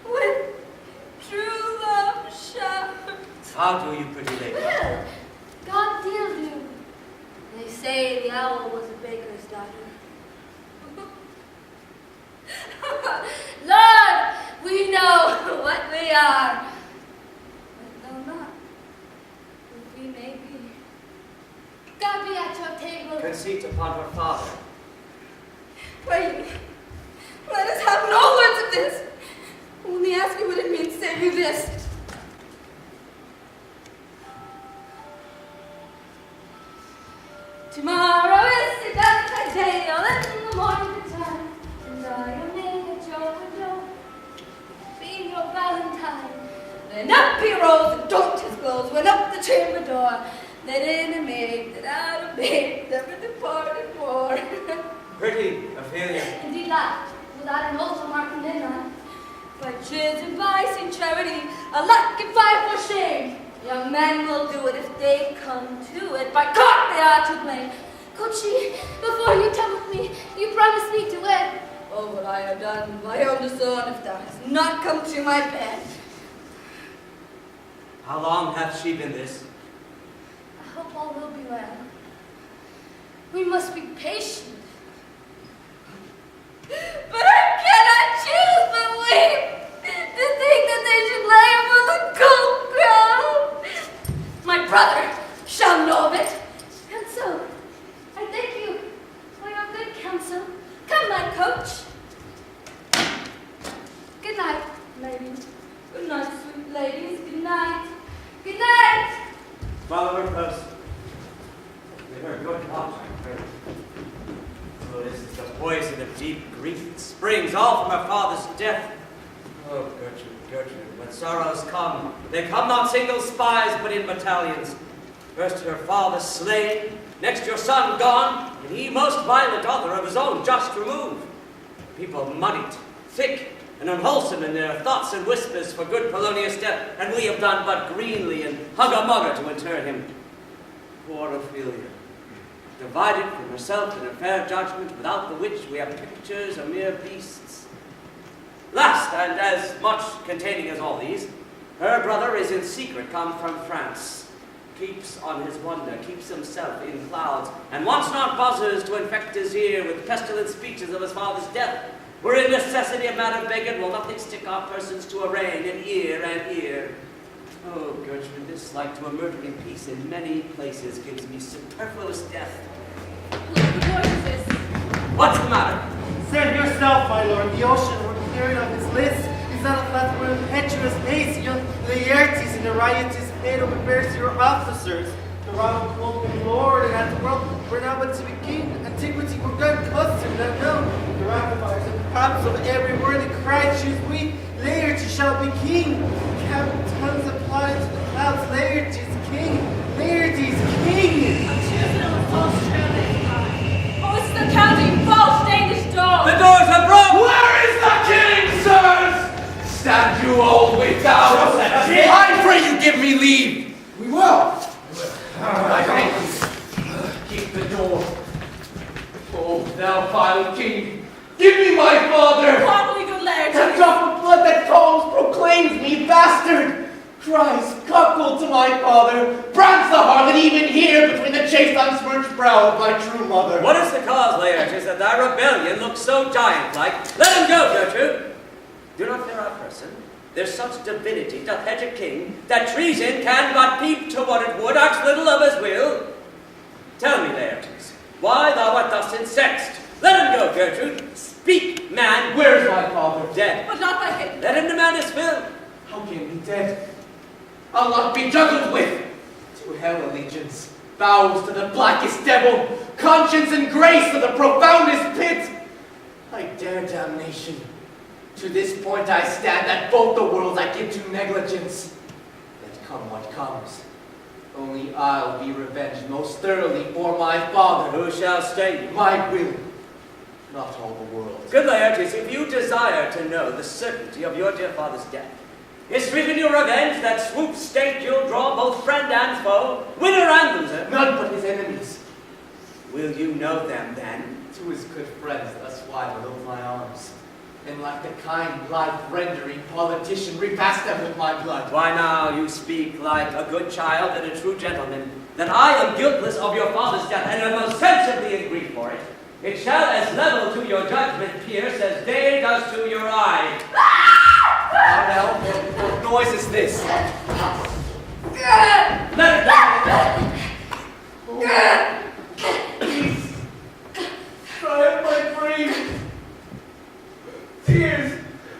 with true love showered. How do you, pretty lady? Well, God deal you. They say the owl was a baker's daughter. Lord, we know what we are, but know not who we may be. God be at your table. Conceit upon her father. Pray, let us have no words of this. Only ask me what it means, say me this. Tomorrow is the death day, I'll in the morning return, and I am in at your window, being your Valentine. Then up he rose and doffed his clothes, went up the chamber door, let in a maid, that out a maid, never departed more. Pretty Ophelia. Indeed, lad, without an oath of mark and midnight, by cheers and vice and charity, a lack and fight for shame. Young men will do it if they come to it. By God, they are to blame. Could she, before you tempt me, you promised me to wed? Oh, what I have done, my own son, if thou hast not come to my bed. How long hath she been this? I hope all will be well. We must be patient. But I cannot choose but weep to think that they should lay upon the cold ground. My brother shall know of it. And so, I thank you for your good counsel. Come, my coach. Good night, ladies. Good night, sweet ladies. Good night. Good night. Follow her close. With her good heart, I pray. Oh, this is the poison of deep grief that springs all from her father's death. Oh, Gertrude, Gertrude, when sorrows come, they come not single spies, but in battalions. First your father slain, next your son gone, and he most violent author of his own just remove. People muddied, thick, and unwholesome in their thoughts and whispers for good Polonius' death, and we have done but greenly and hugger-mugger to inter him. Poor Ophelia, divided from herself and her fair judgment, without the which we have pictures of mere beasts. Last, and as much containing as all these, her brother is in secret come from France, keeps on his wonder, keeps himself in clouds, and wants not buzzers to infect his ear with pestilent speeches of his father's death. We're in necessity of matter begged, will nothing stick our persons to arraign in ear and ear. Oh, Gertrude, this like to a murdering peace in many places gives me superfluous death. What is this? What's the matter? Said yourself, my lord, the ocean were clearing of his list. Is not a flat for impetuous pace, the Laertes and the riotous head of affairs your officers. The royal called me lord, and at the world we're now but to begin. Antiquity were good custom, that known. The ratifiers and the props of every word that cried, choose we, Laertes shall be king. Tongues applied to the clouds, Laertes king, Laertes king. Oh, it's the county, false Danish door. The doors are broken! Where is the king, sirs? Stand you all way down. I pray you give me leave. We will. I thou vile king. Give me my father. Hardly good laird. That drop of blood that calls proclaims me bastard. Cries cuckold to my father. Brands the harlot even here between the chaste unsmirched brow of my true mother. What is the cause, Laertes, that thy rebellion looks so giant-like? Let him go, Gertrude. Do not fear our person. There's such divinity doth hedge a king, that treason can but peep to what it would, acts little of his will. Tell me, Laertes, why thou art thus incensed? Let him go, Gertrude. Speak, man. Where's my father? Dead. But not by him. Let him demand his fill. How came he dead? I'll not be juggled with. To hell allegiance, vows to the blackest devil, conscience and grace to the profoundest pit. I dare damnation. To this point I stand, that both the worlds I give to negligence. Let come what comes. Only I'll be revenged most thoroughly for my father. Who shall stay you? My will, not all the world. Good Laertes, if you desire to know the certainty of your dear father's death, history's been your revenge, that swoop state you'll draw both friend and foe, winner and loser. None but his enemies. Will you know them then? To his good friends, thus wide below my arms. And like the kind, life-rendering politician, repast them with my blood. Why now you speak like a good child and a true gentleman, that I am guiltless of your father's death, and am most sensibly in grief for it. It shall as level to your judgment pierce as day does to your eye. Now, what noise is this? Let it go! Please, dry up my brain. Tears,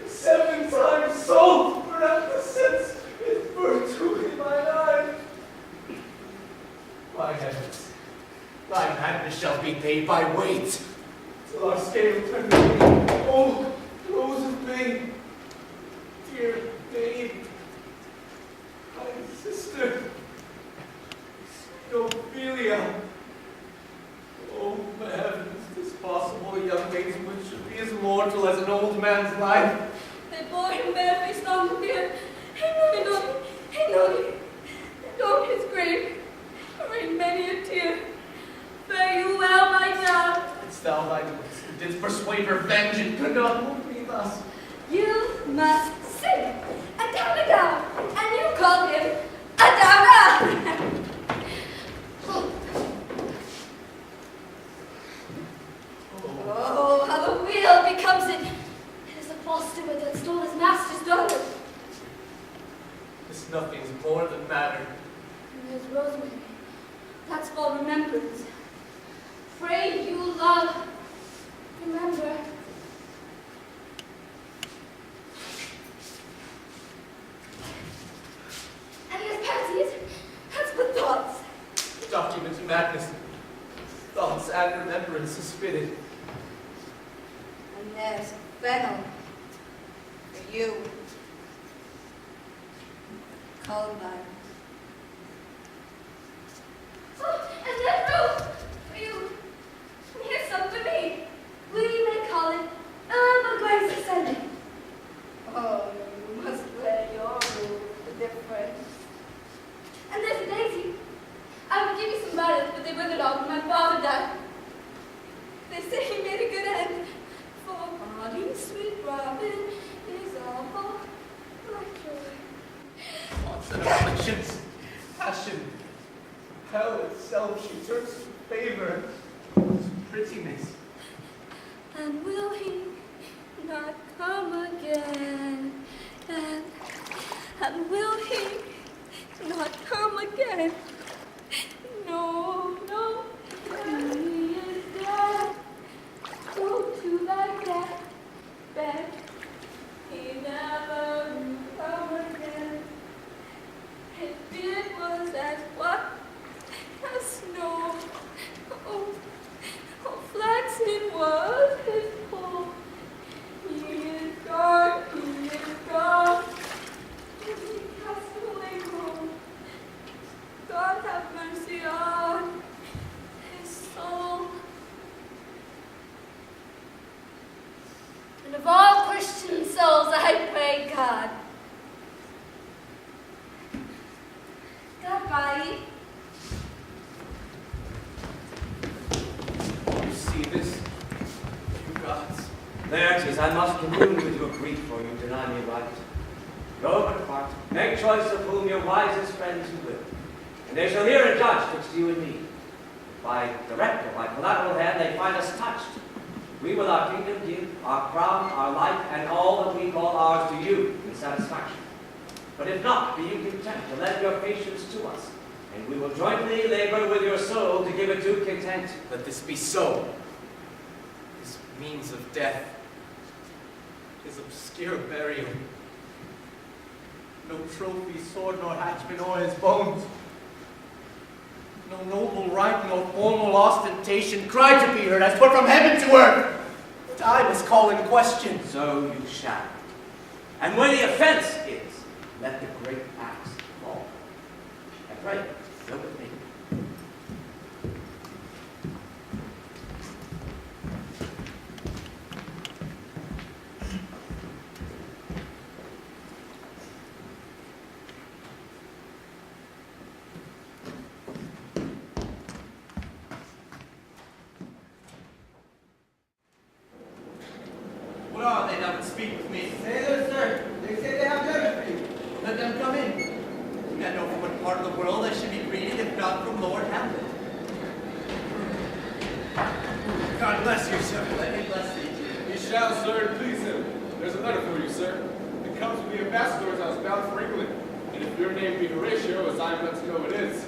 7 times salt, perhaps since it burnt in my eyes. My heavens, thy madness shall be paid by weight, till our scale turn to me. Oh, rose of May, dear babe, my sister, sweet Ophelia. Oh, my heavens, is it possible a young maid's wit should be as mortal as an old man's life? They bore him barefaced on the bier. And on his grave rained many a tear. Fare you well, my child. Didst thou thy voice, and didst persuade revenge, and could not hold me thus? You must sing a down, and you call him a downer. Oh, how the wheel becomes it. It is a false steward that stole his master's daughter. This nothing's more than matter. And there's Rosemary. That's for remembrance. Pray you, love, remember. And his pansies, that's but thoughts. Documents of madness, thoughts and remembrances fitted. And there's venom for you. Columbine. Oh, and that robe for you. And here's some for me. We may call it a grace ascending. Oh, you must wear your robe with difference. And there's a daisy. I would give you some violets, but they withered off when my father died. They say he made a good end. For body, sweet robin is all my joy. Thoughts and afflictions, passion, hell itself she turns to favor, to prettiness. And will he not come again? And will he not come again? No, no, he is dead. Go to thy death bed. He never will come again. His beard was as white as snow. Oh, flaxen was his poll. He is gone, he is gone. He cast away home. God Laertes, I must commune with your grief, for you deny me right. Go but depart, make choice of whom your wisest friends you will, and they shall hear and judge twixt you and me. If by direct or by collateral hand they find us touched, we will our kingdom give, our crown, our life, and all that we call ours to you in satisfaction. But if not, be you content to lend your patience to us, and we will jointly labor with your soul to give it to content. Let this be so. This means of death, his obscure burial. No trophy, sword, nor hatchment o'er his bones. No noble right, no formal ostentation, cry to be heard as 'twere from heaven to earth. But I must call in question. So you shall. And when the offense is, let the great axe fall. I pray, go with me. What are they that would speak with me? Sailors, sir. They say they have letters for you. Let them come in. I know from what part of the world I should be greeted, if not from Lord Hamlet. God bless you, sir. Let me bless thee. He shall, sir, and please him. There's a letter for you, sir. It comes from the ambassador as I was bound for England. And if your name be Horatio, as I am let to know it is.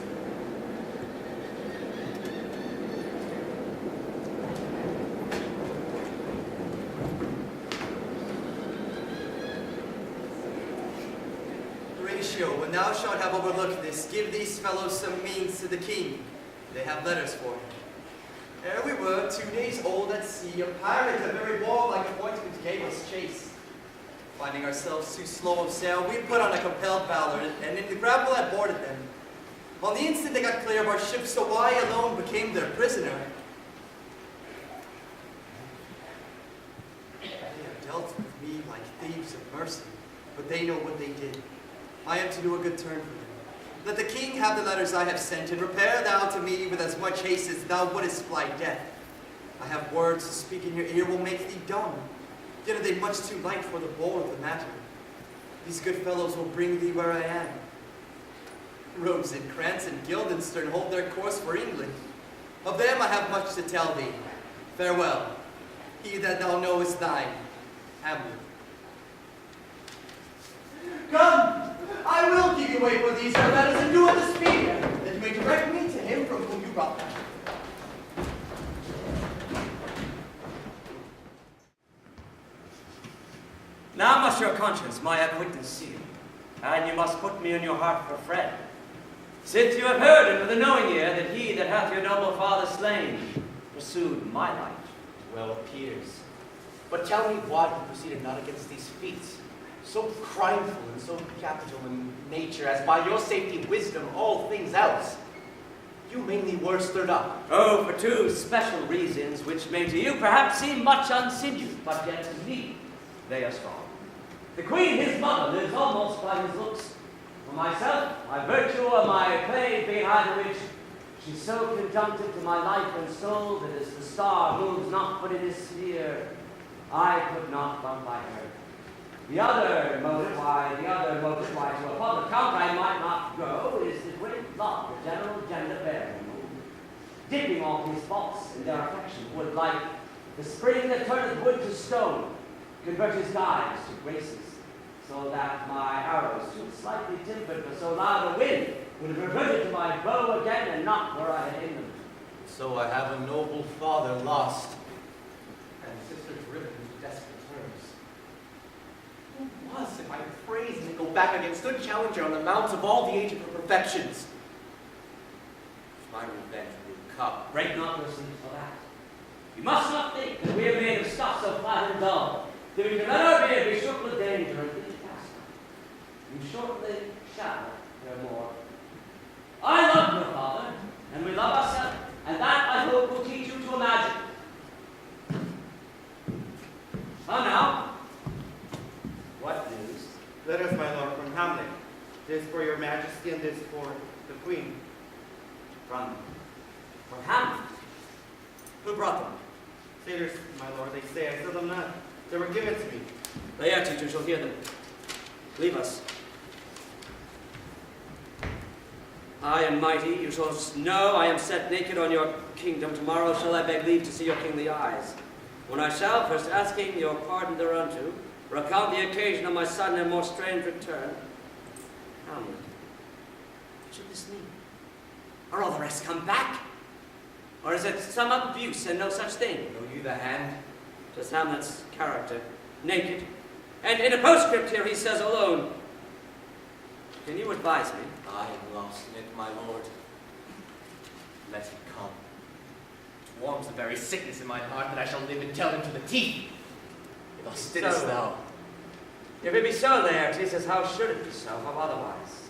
Horatio, when thou shalt have overlooked this, give these fellows some means to the king. They have letters for him. Ere we were 2 days old at sea, a pirate, a very warlike appointment, gave us chase. Finding ourselves too slow of sail, we put on a compelled valor, and in the grapple I boarded them. On the instant they got clear of our ship, so I alone became their prisoner. They have dealt with me like thieves of mercy, but they know what they did. I am to do a good turn for them. Let the king have the letters I have sent, and repair thou to me with as much haste as thou wouldest fly death. I have words to speak in your ear will make thee dumb. Yet are they much too light for the bowl of the matter. These good fellows will bring thee where I am. Rosencrantz and Guildenstern hold their course for England. Of them I have much to tell thee. Farewell. He that thou knowest thine, Hamlet. Come! I will give you way for these your letters, and do it to speed, that you may direct me to him from whom you brought them. Now must your conscience my acquaintance seal, and you must put me in your heart for friend. Since you have heard it with a knowing ear that he that hath your noble father slain pursued my life. Well appears. But tell me why he proceeded not against these feats, so crimeful and so capital in nature, as by your safety, wisdom, all things else, you mainly were stirred up. Oh, for 2 special reasons, which may to you perhaps seem much unsingued, but yet to me they are strong. The queen, his mother, lives almost by his looks. For myself, my virtue or my claim being either which, she's so conjuncted to my life and soul that as the star moves not but in his sphere, I could not but by her. The other motive why to a public count I might not go is the great love the general gender bear him, dipping all his faults in their affection would, like the spring that turneth wood to stone, convert his guides to graces, so that my arrows, too slightly timbered for so loud a wind, would have reverted to my bow again and not where I had aimed them. So I have a noble father lost, and sister driven to desperate terms. Who was, if I praise and go back against good challenger on the mounts of all the age of her perfections? My revenge will come. Break not your sleeves for that. You must not think that we are made of stuff so flat and dull, that we can let our beard be shook with danger and be pastime. You shortly shall hear more. I love your father, and we love ourselves, and that I hope will teach you to imagine. How now? What news? Letters, my lord, from Hamlet. This for your majesty and this for the queen. From Hamlet? Who brought them? Sailors, my lord, they say I saw them not. They were given to me. Laertes, you shall hear them. Leave us. I am mighty, you shall know I am set naked on your kingdom. Tomorrow shall I beg leave to see your kingly eyes. When I shall, first asking your pardon thereunto, recount the occasion of my sudden and more strange return. Hamlet, what should this mean? Are all the rest come back? Or is it some abuse and no such thing? Know you the hand? Just Hamlet's character, naked. And in a postscript here he says alone. Can you advise me? I am lost in it, my lord. Let it come. It warms the very sickness in my heart that I shall live and tell him to the teeth. Thus didst thou. If it be so, Laertes, as how should it be so, how otherwise?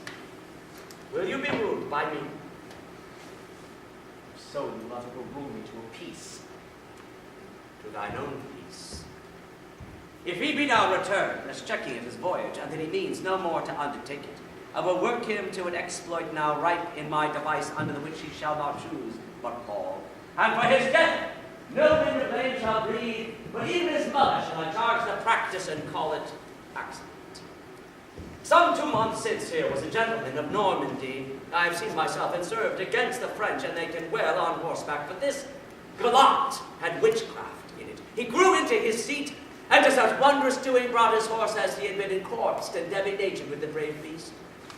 Will you be ruled by me? If so, you love will rule me to a peace. To thine own peace. If he be now returned, as checking of his voyage, and that he means no more to undertake it, I will work him to an exploit now ripe in my device, under the which he shall not choose but fall. And for his death, no wind of blame shall breathe, but even his mother shall I charge the practice and call it accident. Some 2 months since here was a gentleman of Normandy. I have seen myself and served against the French, and they can well on horseback, but this gallant had witchcraft in it. He grew into his seat, and to such wondrous doing brought his horse as he had been encorpsed and demi-natured with the brave beast.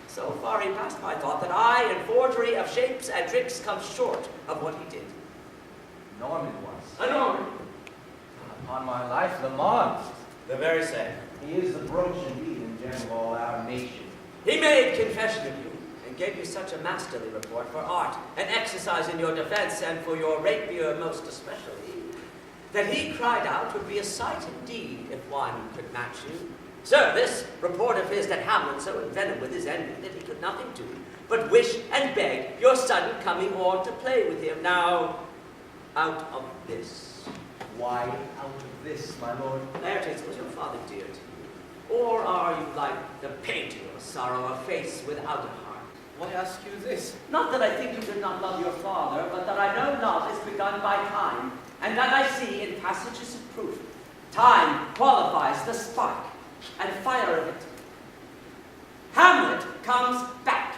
So far he passed my thought that I, in forgery of shapes and tricks, come short of what he did. Norman was. A Norman. Upon my life, Lamont. The very same. He is the brooch indeed and gem of all our nation. He made confession of you, and gave you such a masterly report for art, and exercise in your defense, and for your rapier most especially, that he cried out would be a sight indeed if one could match you. Sir, this report of his that Hamlet so envenomed with his envy that he could nothing do, but wish and beg your sudden coming on to play with him. Now, out of this. Why out of this, my lord? Laertes, was your father dear to you? Or are you like the painter of sorrow, a face without a heart? Why ask you this? Not that I think you did not love your father, but that I know love is begun by time, and that I see in passages of proof. Time qualifies the spark and fire of it. Hamlet comes back.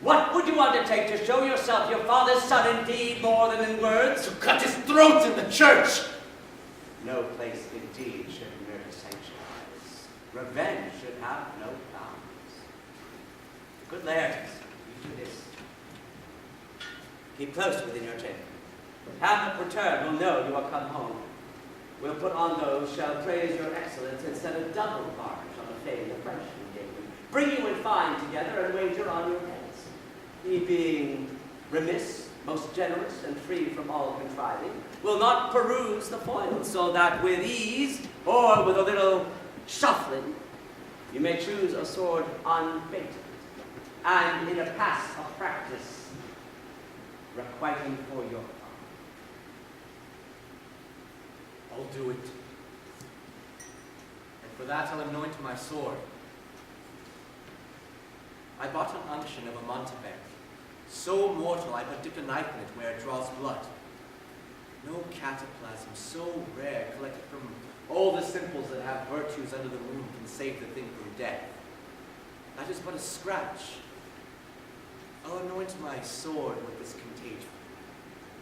What would you undertake to show yourself your father's son indeed more than in words? To cut his throat in the church! No place indeed should murder sanctuaries. Revenge should have no bounds. Good Laertes, you do this. Keep close within your chamber. Hamlet return will know you are come home. We'll put on those shall praise your excellence and set a double varnish on the fame the Frenchman gave you. Bring you in fine together and wager on your heads. He being remiss, most generous, and free from all contriving, will not peruse the foil, so that with ease, or with a little shuffling, you may choose a sword unbaited, and in a pass of practice, requiting for your father. I'll do it. And for that I'll anoint my sword. I bought an unction of a Monteverde, so mortal I but dipped a knife in it where it draws blood. No cataplasm so rare, collected from all the simples that have virtues under the moon, can save the thing from death. That is but a scratch. I'll anoint my sword with this contagion,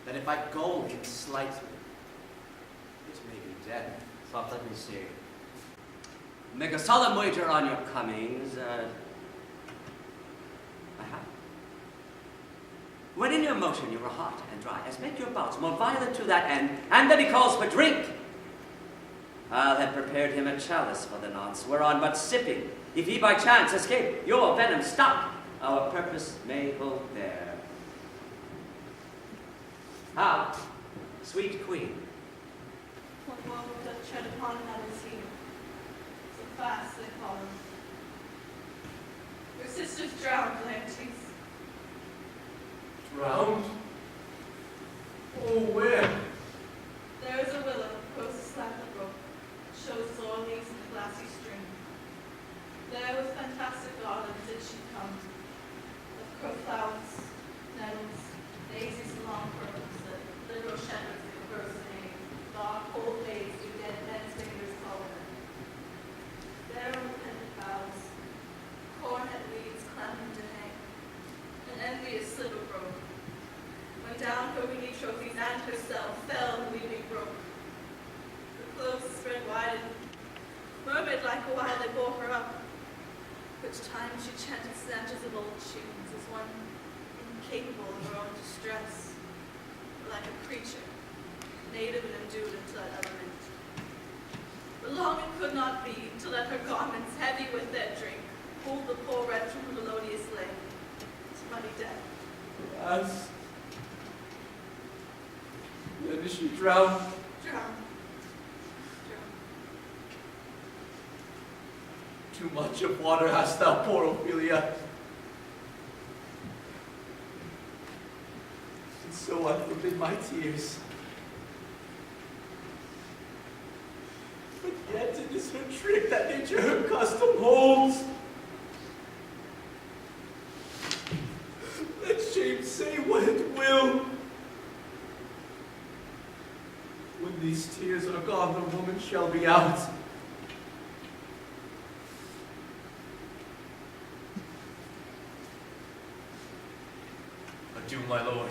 that if I gull him slightly, it may be death. So let me see. Make a solemn wager on your comings. When in your motion you were hot and dry, as make your bouts more violent to that end, and then he calls for drink. I'll have prepared him a chalice for the nonce, whereon but sipping, if he by chance escape your venom stock, our purpose may hold there. How, sweet queen? What woe doth tread upon another's heel? So fast they follow. Your sister's drowned, Laertes. Drowned? Oh, where? There is a willow, close aslant the brook, shows its oil leaves in the glassy stream. There with fantastic garlands did she come, of crowflowers, nettles, daisies and long purples, that liberal shepherds converse in dark, cold days do dead men's fingers call down her winning trophies and herself fell weeping broke. Her clothes spread wide and murmured like a while they bore her up, which time she chanted snatches of old tunes as one incapable of her own distress, like a creature, native and endued into that element. But long it could not be to let her garments, heavy with their drink, pull the poor wretch from her melodious lay to muddy death. Alas, when did she drown? Drown. Too much of water hast thou, poor Ophelia. And so I forbid my tears. But yet it is her trick that nature her custom holds. Let shame say what it will. When these tears are gone, the woman shall be out. Adieu, my lord.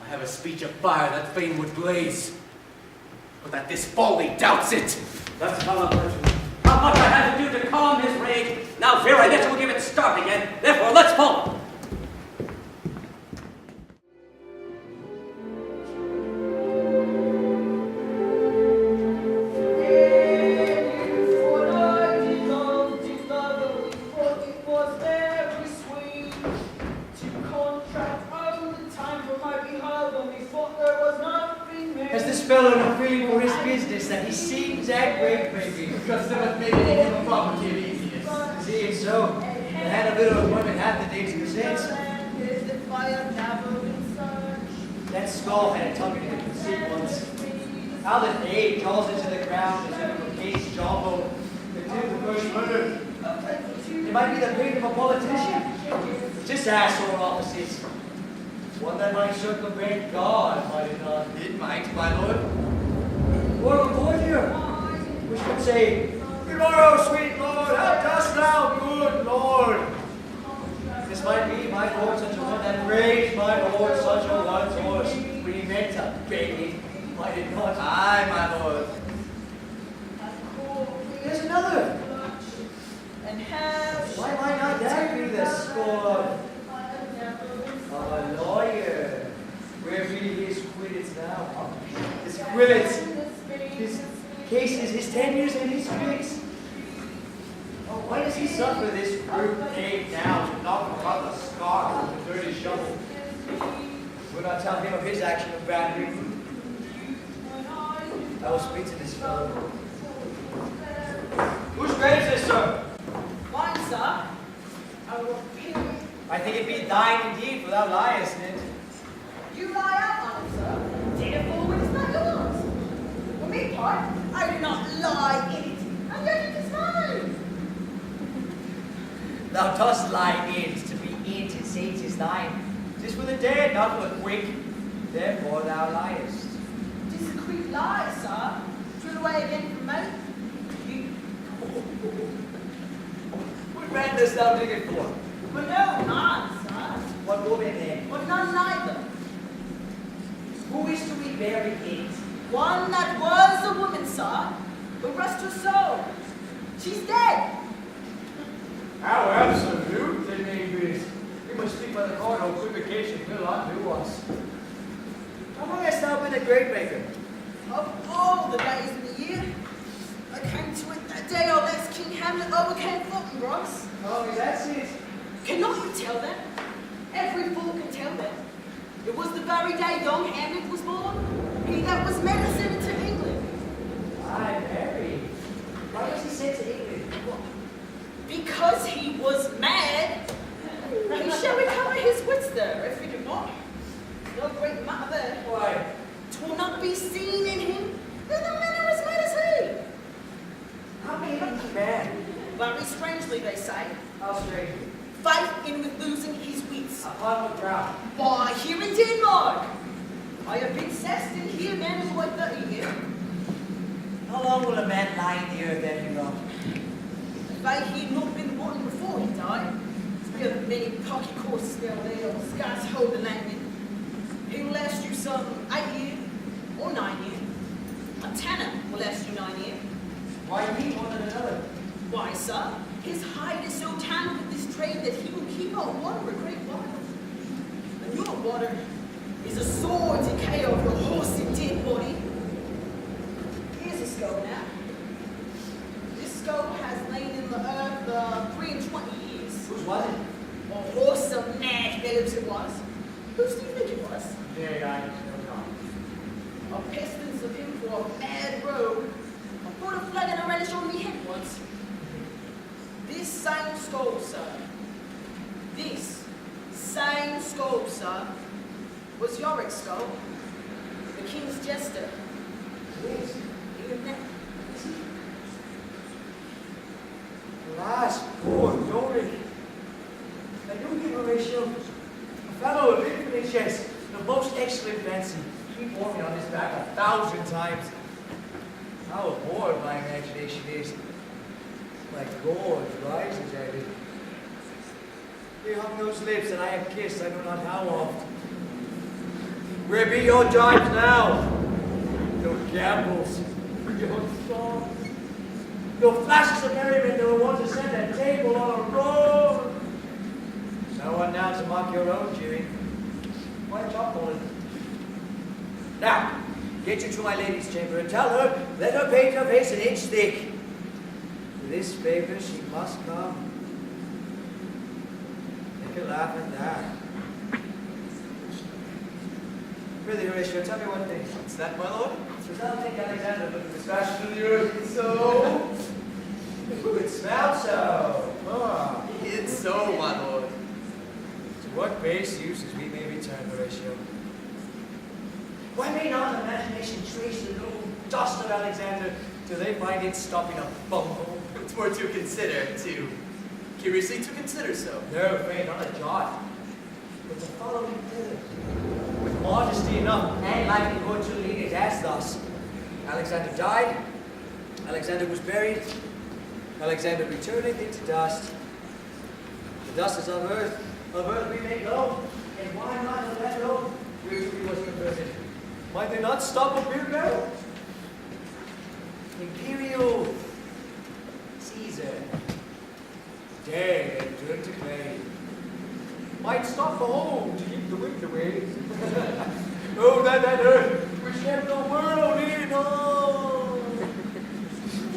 I have a speech of fire that fain would blaze, but that this folly doubts it. That's Hamlet. How much I had to do to calm his rage. Now fear I little will give it start again. Therefore, let's follow. Has this fellow no feeling for his business that he seems at great making? Customers making him a property of easiness. Seeing so, the hand of widow of women half the days presents. That skull had a tongue in it conceit once. How the knave jaws into the ground as if a case jawbone that did the first murder. It might be the brain of a politician. Just ass or opposites. One that might circumvent God, might it not? It might, my lord. Or a courtier, which would say, "Good morrow, sweet lord, how dost thou, good lord?" This might be, my lord, such a one that raised my lord such a one's horse, when he meant to beg it, might it not? Aye, my lord. There's another. And have Why might not that be the score of a lawyer? Where be his quiddits now? His quiddits, his cases, his tenures, and his tricks. Oh, why does he suffer this brute knave now to knock upon the scar with the dirty shovel? We'll not tell him of his action of battery. I will speak to this fellow. Whose grave is this, sir? mine, sir. I will pay. I think it be thine indeed, for thou liest in it. You lie out on it, sir. Therefore, it is not yours. For me part, I do not lie in it, and yet it is mine. Thou dost lie in it, to be in it, and say it is thine. 'Tis for the dead, not for the quick. Therefore thou liest. 'Tis a quick lie, sir. Drill away again from me. You. What man dost thou dig it for? But no man, sir. What woman then? But none neither. Who is to be buried in it? One that was a woman, sir, but rest her soul. She's dead. How absolute they may be. We must speak by the court, or equivocation will undo us. How long hast thou been a grape maker? Of all the days of the year, I came to it that day or less King Hamlet overcame Fortinbras. Oh, that's it. Cannot you tell them? Every fool can tell them. It was the very day young Hamlet was born, he that was medicine to England. Aye, Mary. Why was he sent to England? Because he was mad. He shall recover his wits there, if he do not. No great matter there. Why? 'Twill not be seen in him that the men are as mad as he. How may he be mad? Very strangely, they say. How strange. Fight in with losing his wits. Upon what ground? Why, here in Denmark. I have been cessed in here, man, for like 30 years. How long will a man lie in the earth, then, you know? They he had not been rotten before he died. With many pocket courses there, Scots hold the landing. He'll last you some 8 years or 9 years. A tanner will last you 9 years. Why me more than another? Why, sir, his hide is so tanned with this trade that he will keep out water a great while. And your water is a sore decay of your horsey dead body. Here's a skull now. This skull has lain in the earth 3 and 20 years. Whose was it? A horse of mad Phillips it was. Whose do you think it was? Very I don't know. A pestilence of him for a mad rogue. I put a flag and a relish on me head once. This same skull, sir. This same skull, sir, was Yorick's skull. The king's jester. Yes. Even now. Alas, poor Yorick. I do give Horatio, a fellow of infinite jest, the most excellent fancy. He bore me on his back 1,000 times. How abhorred my imagination is. My gorge rises at it. He hung those lips that I have kissed I know not how oft. Where be your jibes now? Your gambles, your songs, your flashes of merriment that were wont to set that table on a roll. No one now to mock your own jeering. Why chuckle it? Now, get you to my lady's chamber and tell her, let her paint her face an inch thick. For this favor she must come. Make her laugh at that. Prithee, Horatio, tell me one thing. What's that, my lord? Does not think Alexander looked at this fashion of the earth so? Who could smell so? Ah. It's so, my lord. To what base uses we may return, Horatio? Why may not imagination trace the little dust of Alexander till they find it stopping a bunghole? It's more to consider, curiously to consider so. No, faith, not a jot. But to follow him thither, with modesty enough and likelihood to lead it as thus. Alexander died, Alexander was buried, Alexander returneth into dust. The dust is of earth we make low, and why not of that low whereto he was converted? Might they not stop a beer barrel? Imperial Caesar, dead and turned to clay, might stop the home to keep the wind away. Oh, that earth which kept the world in awe,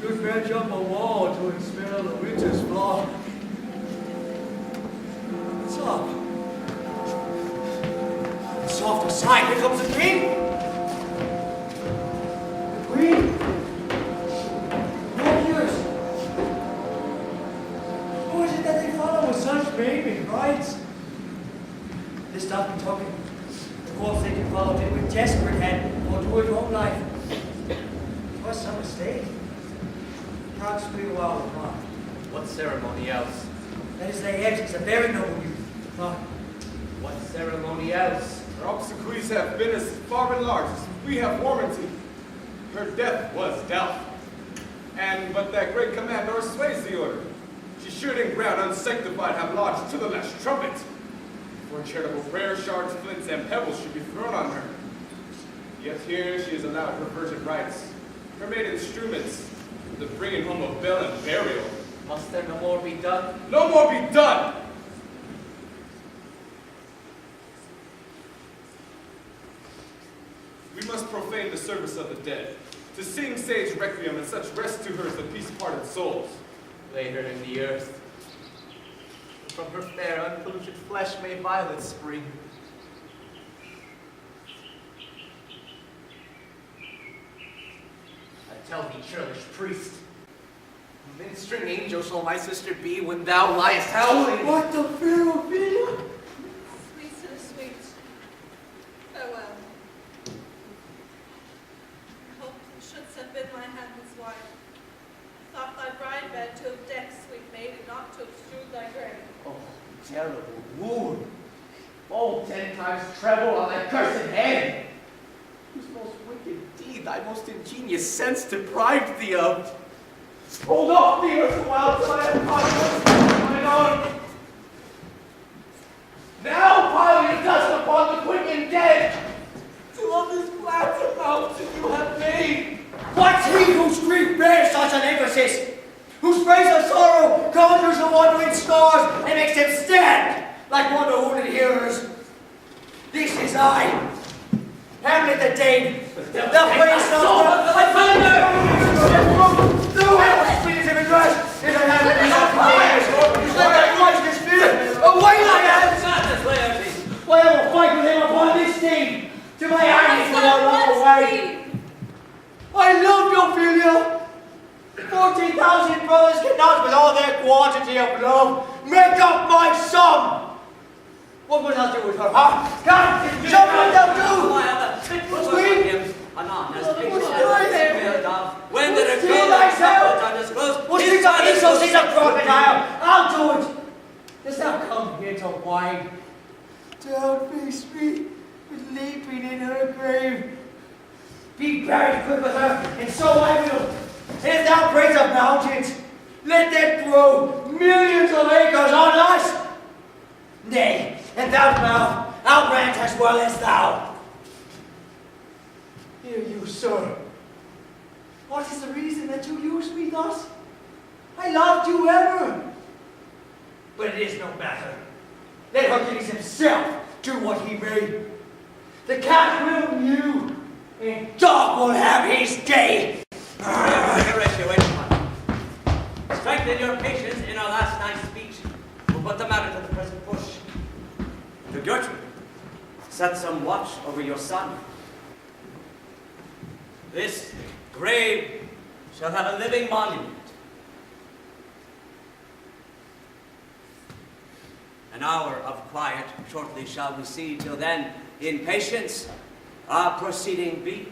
should fetch up a wall to expel the winter's flaw. What's up? Soft aside, here comes the king. The queen. Warriors. Who is it that they follow with such baby rites? This doth betoken the course they can follow it with desperate hand or toward your own life. 'Twas some mistake. Can't speak well with mine. What ceremony else? That is their head, is a very noble youth. What ceremony else? Her obsequies have been as far and large as we have warranty. Her death was death. And but that great commander sways the order. She should in ground unsanctified have lodged to the last trumpet. For charitable prayer, shards, flints, and pebbles should be thrown on her. Yet here she is allowed her virgin rites, her maid instruments, the bringing home of bell and burial. Must there no more be done? No more be done! We must profane the service of the dead, to sing sage requiem and such rest to her as the peace-parted souls. Lay her in the earth. From her fair, unpolluted flesh may violets spring. I tell thee, churlish priest, ministering angel shall my sister be when thou liest howling. What the fear of me? Sweet to the sweet. Farewell. I hope thou shouldst have been my handmaid's wife. I thought thy bride bed to have decked, sweet maid, and not to have strewed thy grave. Oh, terrible wound. Oh, 10 times treble on thy cursed head. Whose most wicked deed thy most ingenious sense deprived thee of. Hold off the earth a while till I have conquered mine own. such an emphasis, whose praise of sorrow conjures the wandering scars and makes them stand like wonder-wounded hearers. This is I, Hamlet the Dane, the praise of the thunder! No one speaks of it right, if I have it is let that noise spirit away like that! Why I will fight with him upon this steed, to my hands without love away. I love you, Ophelia. 14,000 brothers cannot, with all their quantity of love, make up my sum. What will I do with her, huh? Come, show me what they'll do. Sweet. Anon, as patience as the female dove, when the See recruit thyself. are disclosed, What's the insult? She's a crocodile. I'll do it. Dost thou come here to whine? Don't face me with leaping in her grave. Be buried quick with her, and so I will. And if thou praise of mountains, let them throw millions of acres on us. Nay, and thou mouth, I'll grant as well as thou. Hear you, sir. What is the reason that you use me thus? I loved you ever. But it is no matter. Let Hercules himself do what he may. The cat will mew, and dog will have his day. Strengthen your patience in our last night's speech. We'll put the matter to the present push. To Gertrude, set some watch over your son. This grave shall have a living monument. An hour of quiet shortly shall we see. Till then, in patience, our proceeding be.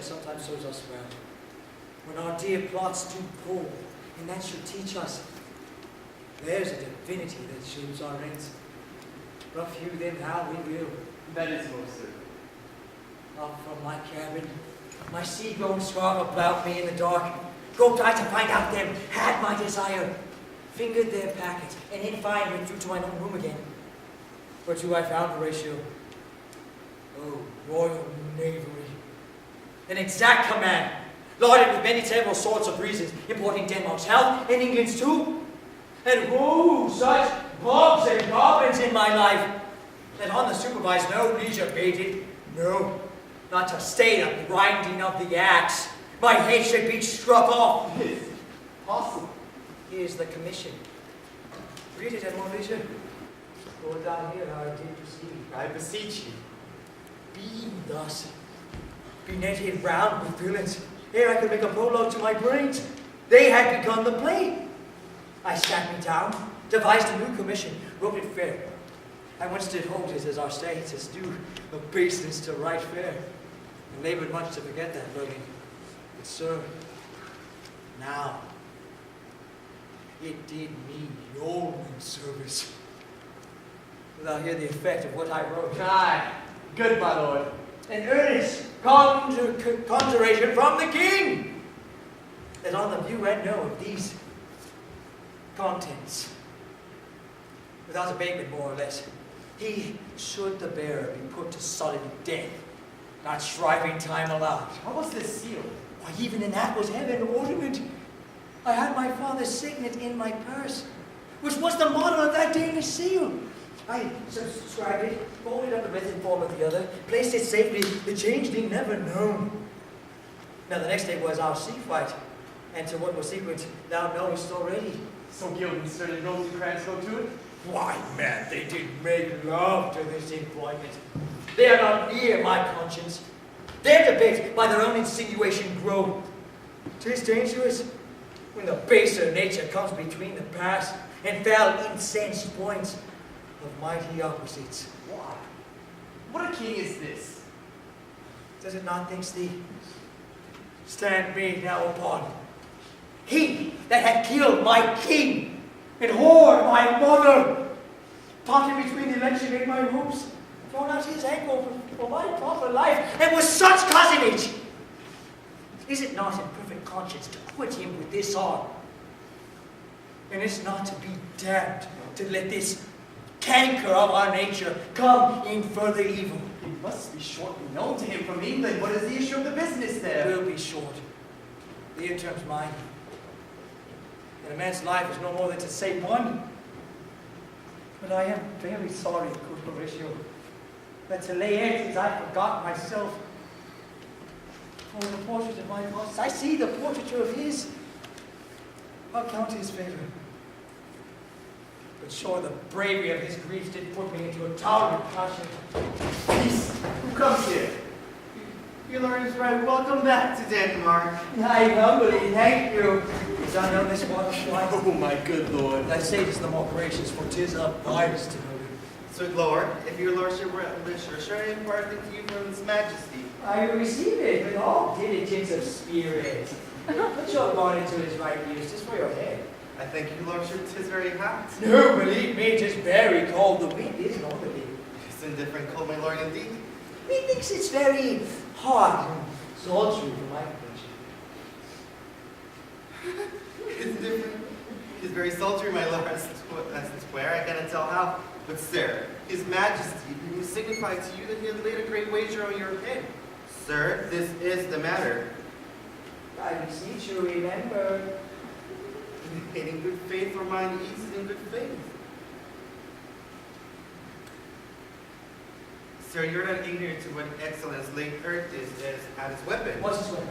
Sometimes shows us around. When our dear plots do pull, and that should teach us. There's a divinity that shapes our ends. Rough hew them how we will. That is most certain. Up from my cabin, my sea-grown scarf about me in the dark, groped I to find out them, had my desire, fingered their packets, and in fine withdrew to mine own room again. Whereto I found Horatio. Oh, royal knavery. An exact command, lauded with many several sorts of reasons, importing Denmark's health and England's too. And who such bobs and goblins in my life, that on the supervised no leisure baited, no, not to stay the grinding of the axe. My head should be struck off. It is possible. Here's the commission. Read it at more leisure. Go down here how I did proceed. I beseech you. Being thus. Be netted round with villains, ere I could make a prologue to my brains. They had begun the play. I sat me down, devised a new commission, wrote it fair. I once did hold it as our status do, of baseness to right fair, and labored much to forget that learning. But sir, now, it did me yeoman service. Thou hear the effect of what I wrote. Aye, good my lord. An earnest conjuration from the king, that on the view and know of these contents, without abatement more or less, he should the bearer be put to solid death, not shriving time allowed. How was this sealed? Why, even in that was heaven ornament. I had my father's signet in my purse, which was the model of that Danish seal. I subscribed it, folded up the method form of the other, placed it safely, the changeling never known. Now the next day was our sea fight, and to what was sequent, thou knowest already. So Guildenstern and Rosencrantz go to it? Why, man, they did make love to this employment. They are not near my conscience. Their debate by their own insinuation grow. 'Tis dangerous when the baser nature comes between the past and fell incensed points of mighty opposites. Why? What a king is this? Does it not, thinks thee? Stand me now upon. He that had killed my king and whored my mother, parted between the election and my hopes, thrown out his ankle for my proper life, and with such cozenage. Is it not in perfect conscience to quit him with this arm? And is not to be damned to let this canker of our nature come in further evil? It must be shortly known to him from England. What is the issue of the business there? It will be short. The interim's mine. And a man's life is no more than to save one. But I am very sorry, good Horatio, that to lay eggs I forgot myself. For the portrait of my boss, I see the portraiture of his. I'll count his favor. But sure, the bravery of his grief did put me into a towering passion. Peace. Who comes here? Your Lord is right. Welcome back to Denmark. I humbly thank you. As I know this one twice. Oh, my good Lord. Thy state is the more gracious, for 'tis a vice to know it. Sweet Lord, if your Lordship wish to assure any parting to you from His Majesty. I will receive it with all diligence of spirit. Put your bonnet to his right use, just for your head. I thank your Lordship, 'tis very hot. No, believe me, 'tis very cold. The wind is northerly. It's indifferent cold, my Lord, indeed. Methinks it's very hot and sultry for my complexion. It's different. It's very sultry, my Lord, as to where I cannot tell how. But sir, His Majesty will signify to you that He has laid a great wager on your head. Sir, this is the matter. I beseech you, remember. Paid in good faith, for mine ease in good faith. Sir, you're not ignorant to what excellence late Earth is at his weapon. What's his weapon?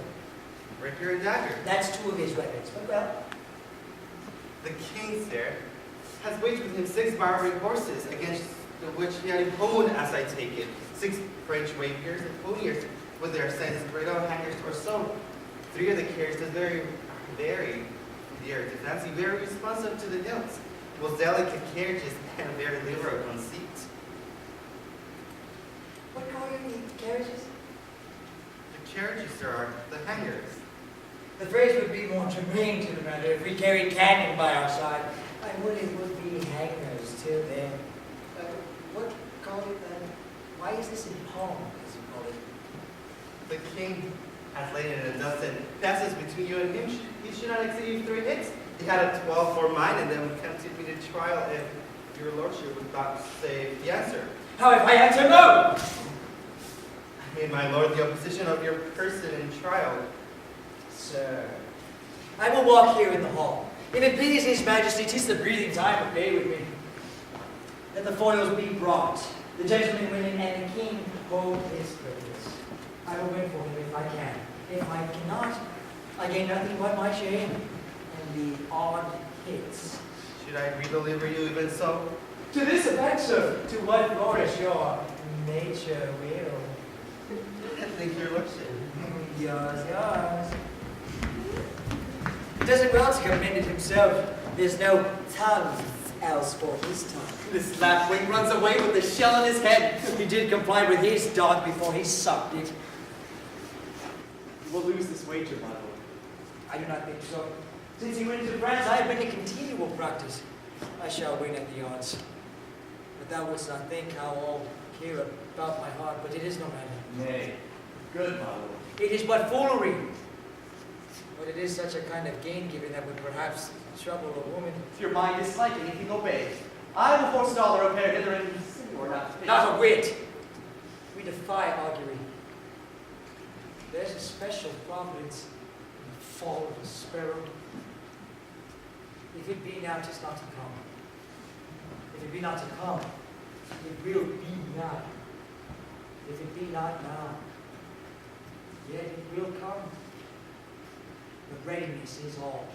Rapier and dagger. That's two of his weapons, but well. The king, sir, has waged with him 6 Barbary horses, against which he had imposed, as I take it, 6 French rapiers and poniards, with their sense great hangers or so. 3 of the carriages are very dear to fancy, very responsive to the hilts, most delicate carriages and very liberal conceit. What call you the carriages? The carriages, sir, are the hangers. The phrase would be more germane to the matter if we carried cannon by our side. I would it would be hangers till then. What call it then? Why is this in poem, as you call it? The king has laid in a dozen passes between you and him. He should not exceed 3 hits. He had a 12 for mine, and then would continue the trial if your lordship would not say the answer. How if I answer no? I made my lord the opposition of your person in trial. Sir, I will walk here in the hall. If it please His Majesty, 'tis the breathing time of day with me. Let the foils be brought, the gentleman winning, and the king hold his purpose. I will win for him if I can. If I cannot, I gain nothing but my shame and the odd hits. Should I redeliver you even so? To this effect, sir, to what flourish your nature will. I think your lordship. Yours. He does it well to commend it himself. There's no tongue else for his tongue. This lapwing runs away with the shell in his head. He did comply with his dog before he sucked it. You will lose this wager, my lord. I do not think so. Since he went into France, I have been in continual practice. I shall win at the odds. But thou wouldst not think how all care about my heart, but it is no matter. Nay, good, my lord. It is but foolery. But it is such a kind of gain-giving that would perhaps trouble a woman. If your mind is like anything, obey. I will forestall or repair hither and or not. Not a whit. We defy augury. There's a special providence in the fall of a sparrow. If it be now, 'tis not to come. If it be not to come, it will be now. If it be not now, yet it will come. But readiness is all.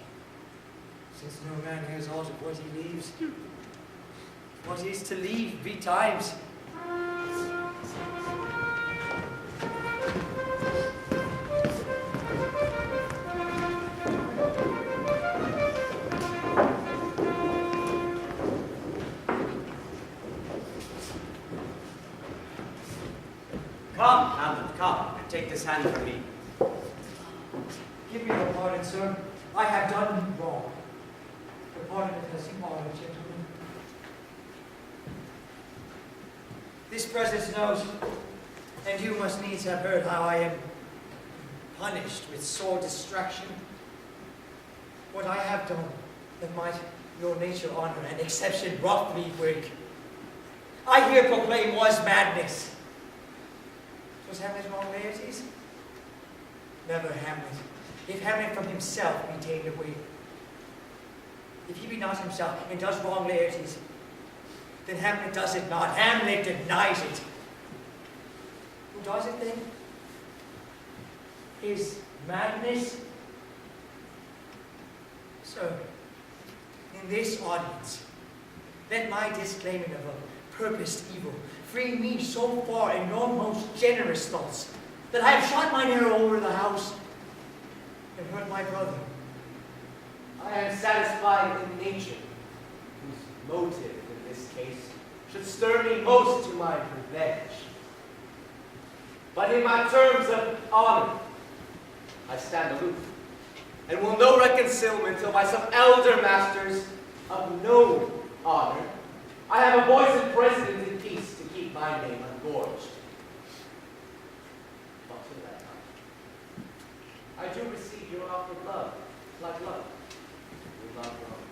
Since no man hears aught of what he leaves, what is to leave betimes. Come, Hamlet, come, and take this hand from me. Give me your pardon, sir. I have done you wrong. The pardon of us you are, gentlemen. This presence knows, and you must needs have heard how I am punished with sore distraction. What I have done that might your nature honor and exception roughly break, I here proclaim was madness. Was Hamlet wrong, Laertes? Never Hamlet. If Hamlet from himself be ta'en away, if he be not himself and does wrong Laertes, then Hamlet does it not. Hamlet denies it. Who does it then? Is madness? Sir, in this audience, let my disclaiming of a purposed evil free me so far in your most generous thoughts that I have shot mine arrow over the house and hurt my brother. I am satisfied in nature, whose motive in this case should stir me most to my revenge. But in my terms of honor, I stand aloof, and will no reconciliation till by some elder masters of no honor I have a voice in precedent in peace to keep my name ungorged. But to that time, I do receive your offered love, like love. We love love.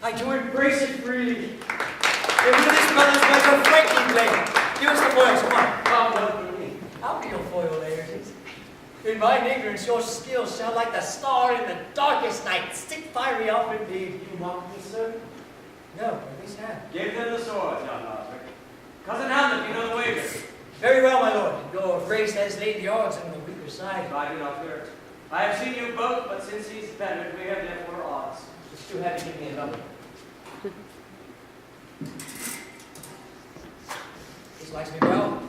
I do embrace it freely. And with this brother's measure frankly blame. Give us the foils, come on. Come, love for me. I'll be your foil, Laertes. In mine ignorance, your skills shall like the star in the darkest night stick fiery up indeed. You mock me, sir? No, at least have. Give them the sword, John Osric. Cousin Hamlet, you know the wager. Very well, my lord. Your grace has laid the odds on the weaker side. I do not fear it. I have seen you both, but since he's bettered, we have therefore odds. It's too heavy, give me another. This likes me well.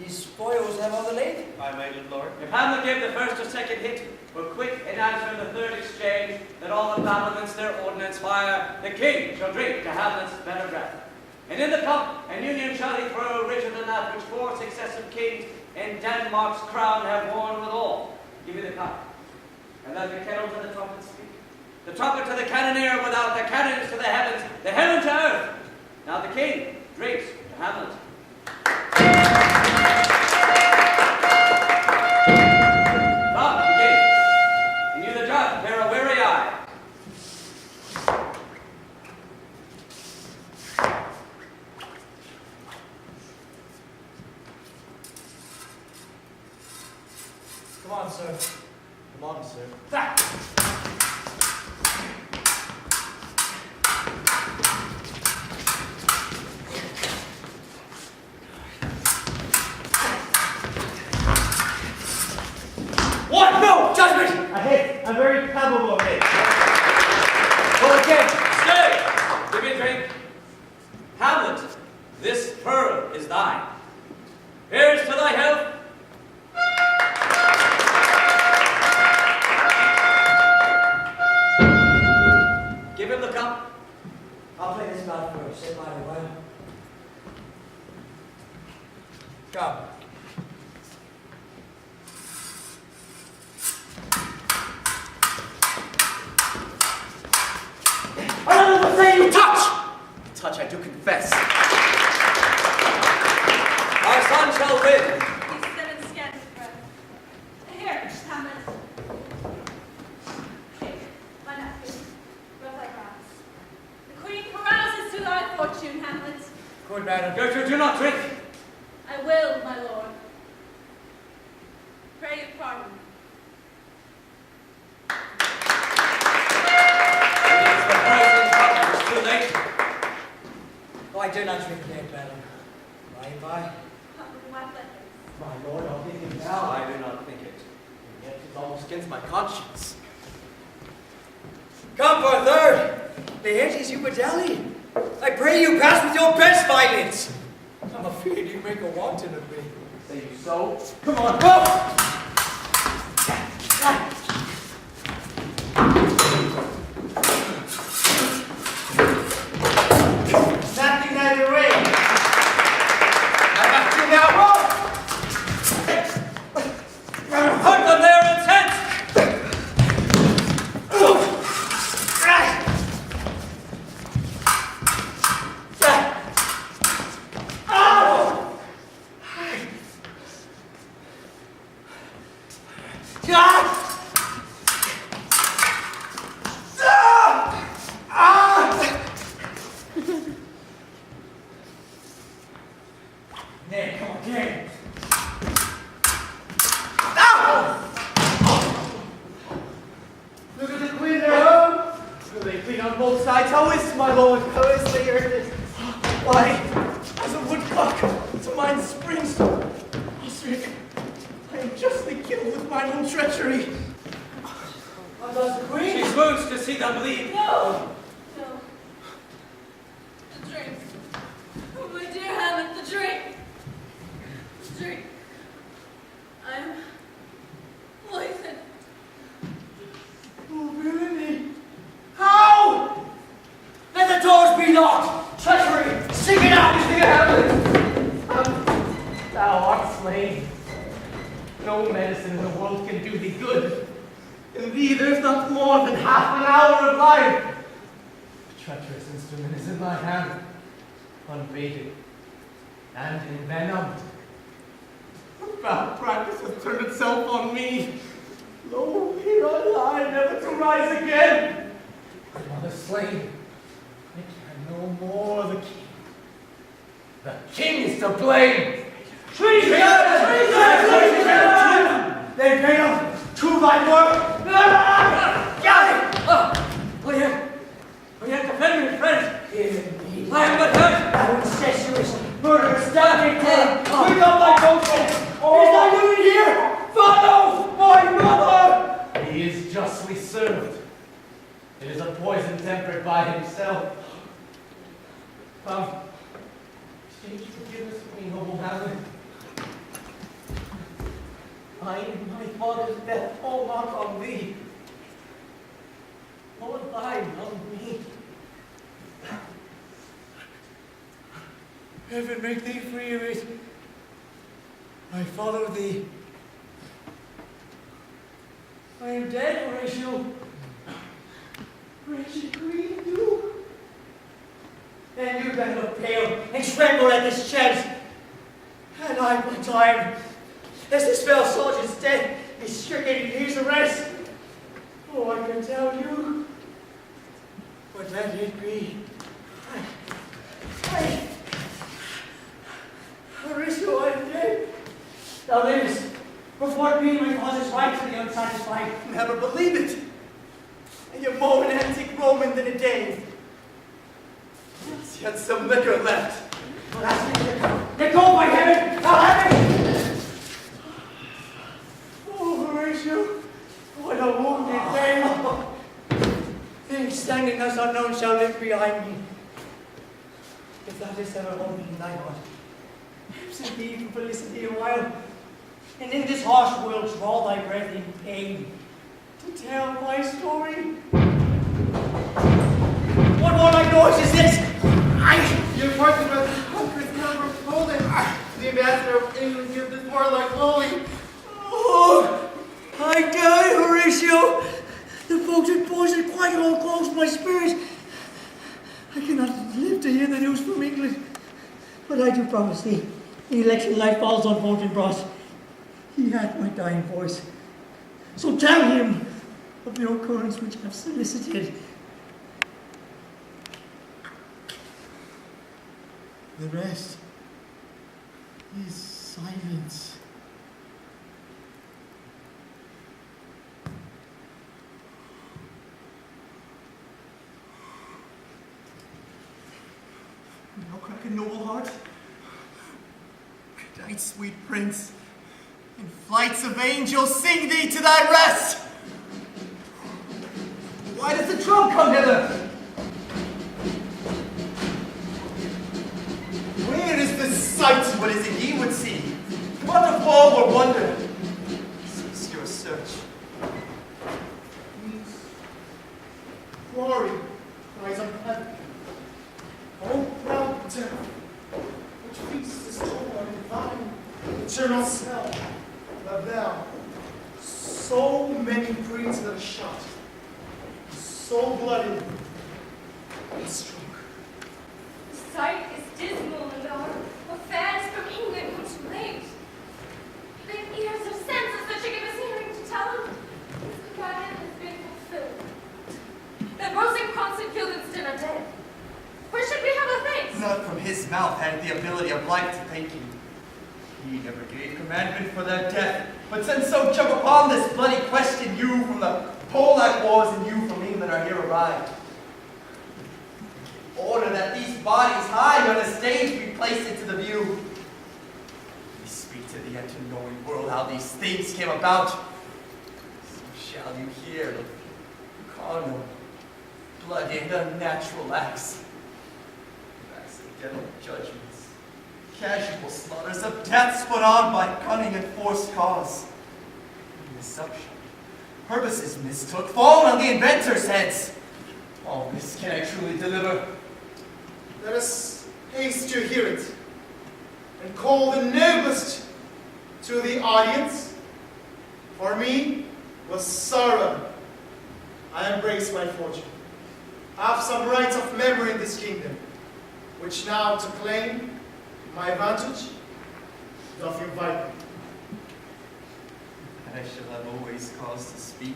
These spoils have all the lady. My good lord. If Hamlet gave the first or second hit, were quick in answering the third exchange, that all the battlements their ordnance fire, the king shall drink to Hamlet's better breath. And in the cup and union shall he throw, richer than that which 4 successive kings in Denmark's crown have worn withal. Give me the cup, and let the kettle to the trumpet speak. The trumpet to the cannoneer without, the cannons to the heavens to earth. Now the king drinks to Hamlet. Come, king, and you the judge bear a weary eye. Come on, sir. Come on, sir. Back! What? No! Judgment! A hit. A very palpable hit. Go again! Stay! Give me a drink. Hamlet, this pearl is thine. Here's to thy health. Give him the cup. I'll play this bout first. Say mine a while. Come. I don't know what say you touch! Touch, I do confess. Our son shall win. These 7 scant of breath. Here, Hamlet. Take my napkin. Rub thy brows. The queen carouses to thy fortune, Hamlet. Good, madam. Gertrude, do not drink. I will, my lord. Pray you pardon. It is the poisoned cup. It's too late. do not drink yet, madam. By and by. My lord, I'll give him now. I do not think it. And yet it's almost against my conscience. Come for a third. The head is you medallion. I pray you pass with your best violence. I'm afraid you make a wanton of me. Say you so? Come on, go! Nothing neither way. I'm acting now wrong. Put them there intent! There, come again. Look at the queen there, home. Will they clean on both sides? How is my lord? How is they heard it? Why, as a woodcock to mine springs. Osric, I am justly killed with mine own treachery. How does the queen? She swoons to see them bleed. No! No. The drink. Oh, my dear Hamlet, the drink. The drink. I am poisoned. Oh, really? How? Let the doors be locked. Treachery. Sing it out. Sing it, Hamlet. Thou art slain. No medicine in the world can do thee good. In thee there's not more than half an hour of life. The treacherous instrument is in thy hand, unbaited and envenomed. The foul practice has turned itself on me. Lo, here I lie, never to rise again. My mother slain. I can no more the king. The king is to blame. Treason! They pay us to thy work. We have defended his friends. I am but hurt. Thou incestuous, murderous, damned dead. Bring up thy ghost. Is thy doing here? Follow my mother. He is justly served. It is a poison tempered by himself. Come, exchange forgiveness with me, noble Hamlet. I and my father's death fall not on thee. Lord, thine on me. Heaven make thee free of it. I follow thee. I am dead, Horatio. Wretched queen, you. Then you better look pale and tremble at this chance. And I, my time, as this fell soldier's death is stricken in his arrest. Oh, I can tell you. But let it be. Horatio, I am dead. Thou livest. Before me, my cause is right to the unsatisfied. Never believe it. And you're more an antique Roman than a Dane. Yes, you had some liquor left. Well, that's it. Let go, by heaven! I'll have it! Oh, Horatio, what a wounded man! Things standing thus unknown shall live behind me. If thou didst ever hold me in thy heart, perhaps indeed for felicity a while, and in this harsh world draw thy breath in pain to tell my story. What warlike noise is this? Your pardon, brother. Conqueror's number of Poland. The ambassador of England gives this warlike holy. Oh, I die, Horatio. The potent poison quite all closed my spirit. I cannot live to hear the news from England. But I do promise thee, the election light falls on Fortinbras. He hath my dying voice. So tell him of the occurrence which I've solicited. The rest is silence. No crack a noble heart. Good night, sweet prince. And flights of angels sing thee to thy rest. Why does the drum come hither? Where is the sight? What is it ye would see? What of woe or wonder? Cease your search. Glory cries on heaven. O proud death, which feasts is told on divine, eternal smell, that thou, so many breeds that are shot, so bloody and strong. The sight is dismal, and our affairs from England come too late. They have ears of sense of such a give us hearing to tell them his commandment has been fulfilled. That Rosencrantz and Guildenstern are dead. Where should we have a thanks? Not from his mouth had the ability of life to thank you. He never gave commandment for their death, but since so jump upon this bloody question, you from the Polack wars and you from England are here arrived. Order that these bodies high on a stage be placed into the view. We speak to the yet unknowing world how these things came about. So shall you hear of carnal, bloody, and unnatural acts. Accidental judgments, casual slaughters of deaths put on by cunning and forced cause. Deception, purposes mistook, fallen on the inventors' heads. All this can I truly deliver. Let us haste to hear it, and call the noblest to the audience. For me, with sorrow, I embrace my fortune. I have some rights of memory in this kingdom, which now to claim my advantage doth invite me. And I shall have always cause to speak.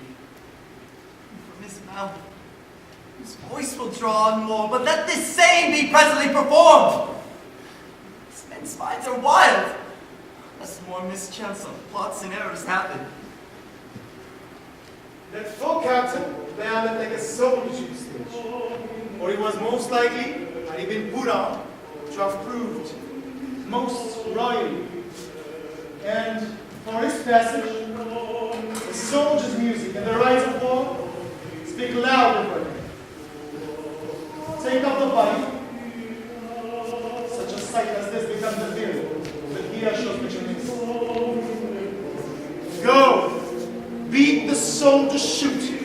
From his mouth, his voice will draw on more, but let this saying be presently performed. These men's minds are wild, lest more mischance of plots and errors happen. That full captain bound like a soldier to the stage, or he was most likely, had he been put on, to have proved most royally. And for his passage, the soldier's music and the rites of war speak louder for him. Take up the body. Such a sight as this becomes a fear, but here shows which it is. Go, beat the soldier, shoot.